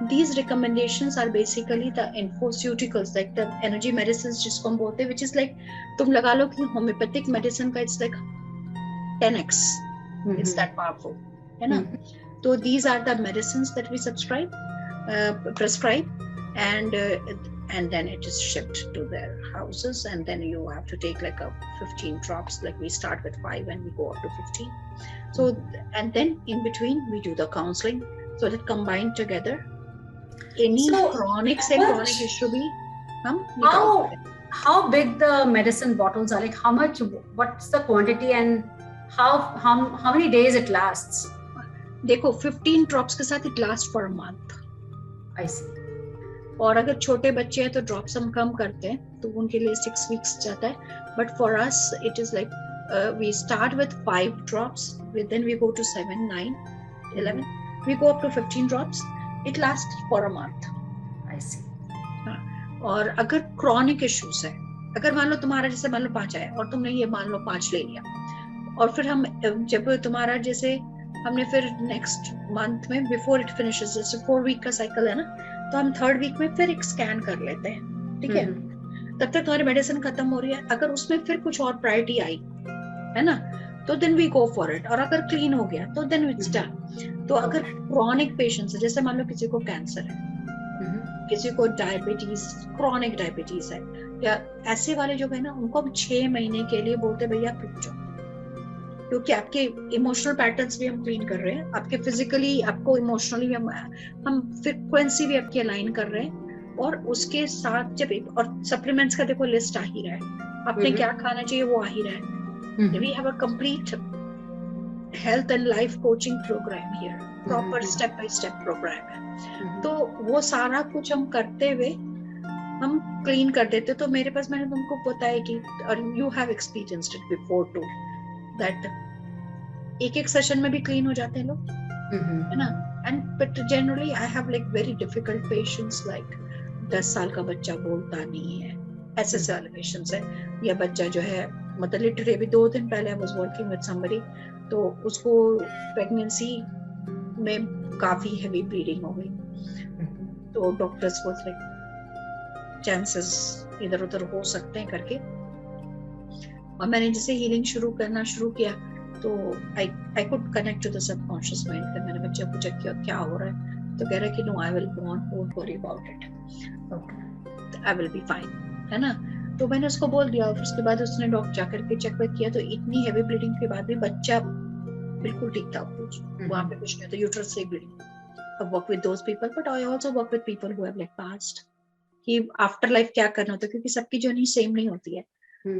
these recommendations are basically the infoceuticals, like the energy medicines जिसको हम बोलते हैं, which is like तुम लगा लो कि homeopathic medicine का it's like 10x, it's that powerful, है ना। तो these are the medicines that we prescribe and then it is shipped to their houses, and then you have to take like a 15 drops, like we start with 5 and we go up to 15. So and then in between we do the counseling, so that combined together any chronic issue bhi hum nikal sakte hain. How big the medicine bottles are, like how much, what's the quantity and how many days it lasts? देखो 15 drops के साथ it lasts for a month. I see. और अगर छोटे बच्चे हैं तो drops हम कम करते हैं, तो उनके लिए 6 weeks जाता है, but for us it is like we start with 5 drops, then we go to 7, 9, 11, we go up to 15 drops. It lasts for a month. I see. और अगर chronic issues है, अगर मान लो तुम्हारा जैसे मान लो 5 आया और तुमने ये मान लो 5 ले लिया, और फिर हम जब तुम्हारा जैसे हमने फिर नेक्स्ट मंथ में बिफोर इट फिनिशेस, जैसे 4 week का साइकिल है ना, तो हम 3rd week में फिर एक स्कैन कर लेते हैं, ठीक है। तब तक तुम्हारी मेडिसिन खत्म हो रही है, अगर उसमें फिर कुछ और प्रायोरिटी आई है ना, तो then we go for it, और अगर क्लीन हो गया तो देन इट्स डन। तो अगर क्रॉनिक पेशेंट्स है, जैसे मान लो किसी को कैंसर है, किसी को डायबिटीज, क्रॉनिक डायबिटीज है, या ऐसे वाले जो है ना, उनको हम 6 महीने के लिए बोलते भैया रुक जाओ, क्योंकि आपके इमोशनल पैटर्न्स भी हम क्लीन कर रहे हैं, आपके फिजिकली, आपको इमोशनली भी हम फ्रीक्वेंसी भी आपकी अलाइन कर रहे हैं, और उसके साथ जब और सप्लीमेंट्स का देखो लिस्ट आ ही रहा है, आपने क्या खाना चाहिए वो आ ही रहा है। We have a complete health and life coaching program here, proper step by step program है। तो वो सारा कुछ हम करते हुए हम क्लीन कर देते। तो मेरे पास, मैंने तुमको बताया कि, और you have experienced it before too, that एक सेशन में भी क्लीन हो जाते हैं लोग, है ना। And but generally I have like very difficult patients, like 10 साल का बच्चा बोलता नहीं है, ऐसे सारे पेशेंट्स है, या बच्चा जो है मतलब लिटरली अभी 2 दिन पहले I was working with somebody, तो उसको प्रेगनेंसी में काफी हेवी ब्लीडिंग हो गई, तो डॉक्टर्स वाज लाइक चांसेस इधर उधर हो सकते हैं करके, और मैंने जैसे हीलिंग करना शुरू किया, तो I could connect to the subconscious mind. फिर मैंने बच्चे को पूछा क्या हो रहा है, तो कह रहा है कि no I will go on, don't worry about it, I will be fine, है ना। तो मैंने उसको बोल दिया, और उसके बाद उसने डॉक्टर जाकर के चेक किया, तो इतनी हेवी ब्लीडिंग के बाद भी बच्चा बिल्कुल ठीक था, वहाँ पे कुछ नहीं था, यूट्रस से bleeding. I work with those people, but I also work with people who have like passed, कि आफ्टर लाइफ क्या करना होता है, क्योंकि सबकी जर्नी सेम नहीं होती है।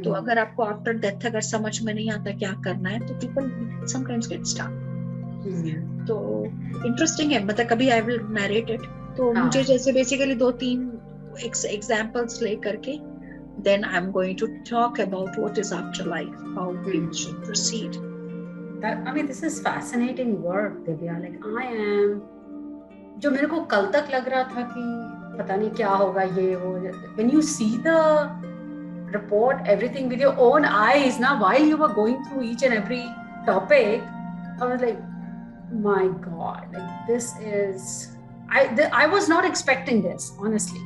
तो अगर आपको आफ्टर डेथ अगर समझ में नहीं आता क्या करना है, तो पीपल समटाइम्स गेट स्टक। तो इंटरेस्टिंग है, मतलब कभी आई विल नरेट इट। तो मुझे जैसे बेसिकली 2-3 एग्जांपल्स ले करके then I'm going to talk about what is afterlife, how people should proceed. I mean, this is fascinating work, Divya. Like I am, जो मेरे को कल तक लग रहा था कि पता नहीं क्या होगा ये वो. When you see the report, everything with your own eyes, now while you were going through each and every topic, I was like, my God, like this is. I was not expecting this, honestly.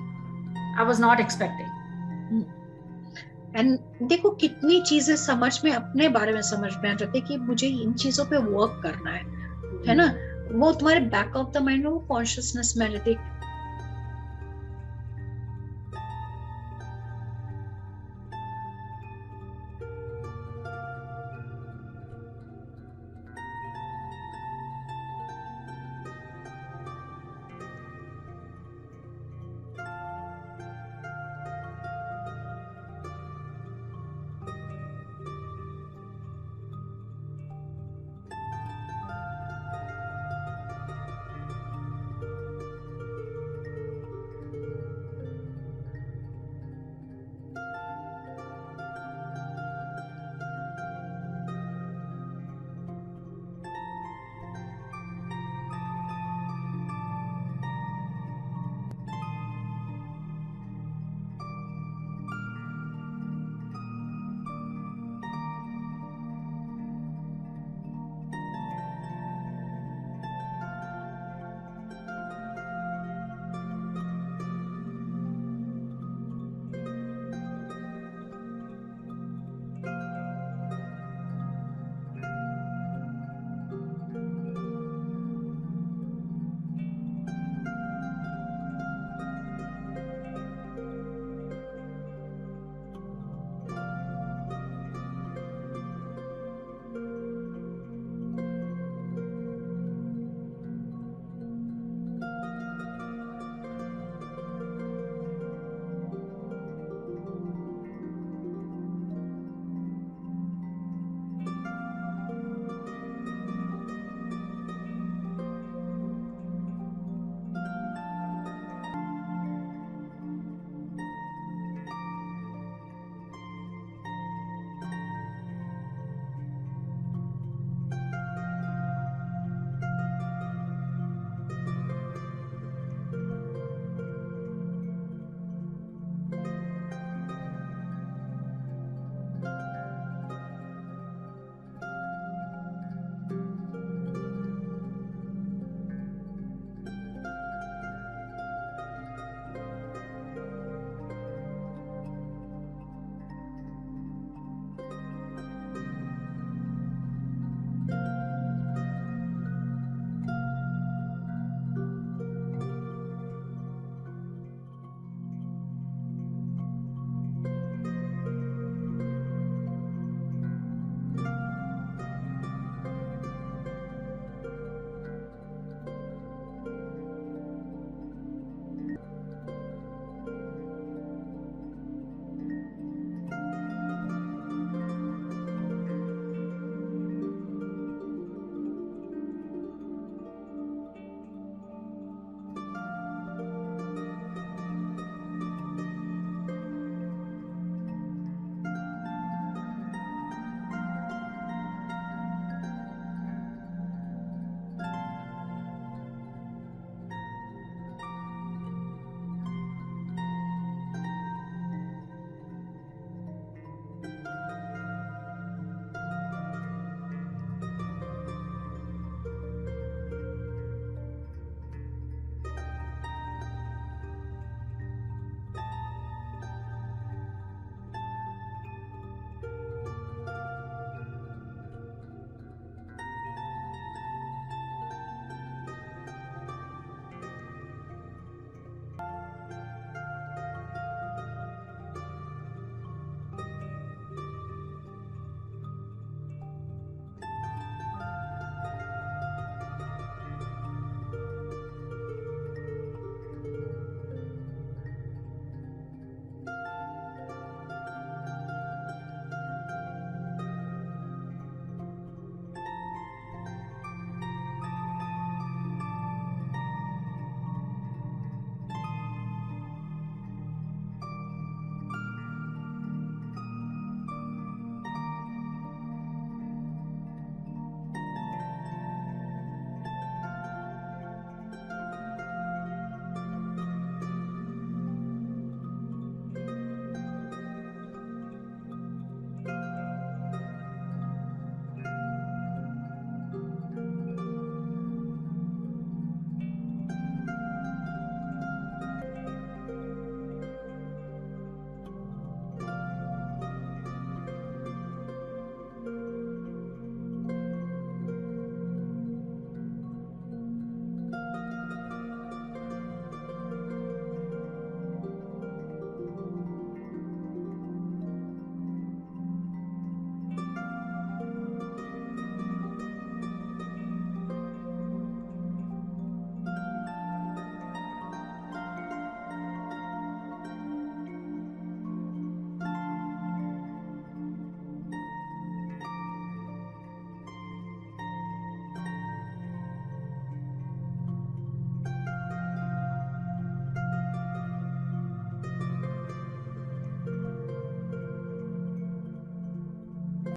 I was not expecting. And देखो कितनी चीजें समझ में अपने बारे में समझ में आ जाती है कि मुझे इन चीजों पे वर्क करना है ना. वो तुम्हारे बैक ऑफ द माइंड में वो कॉन्शियसनेस में रहती है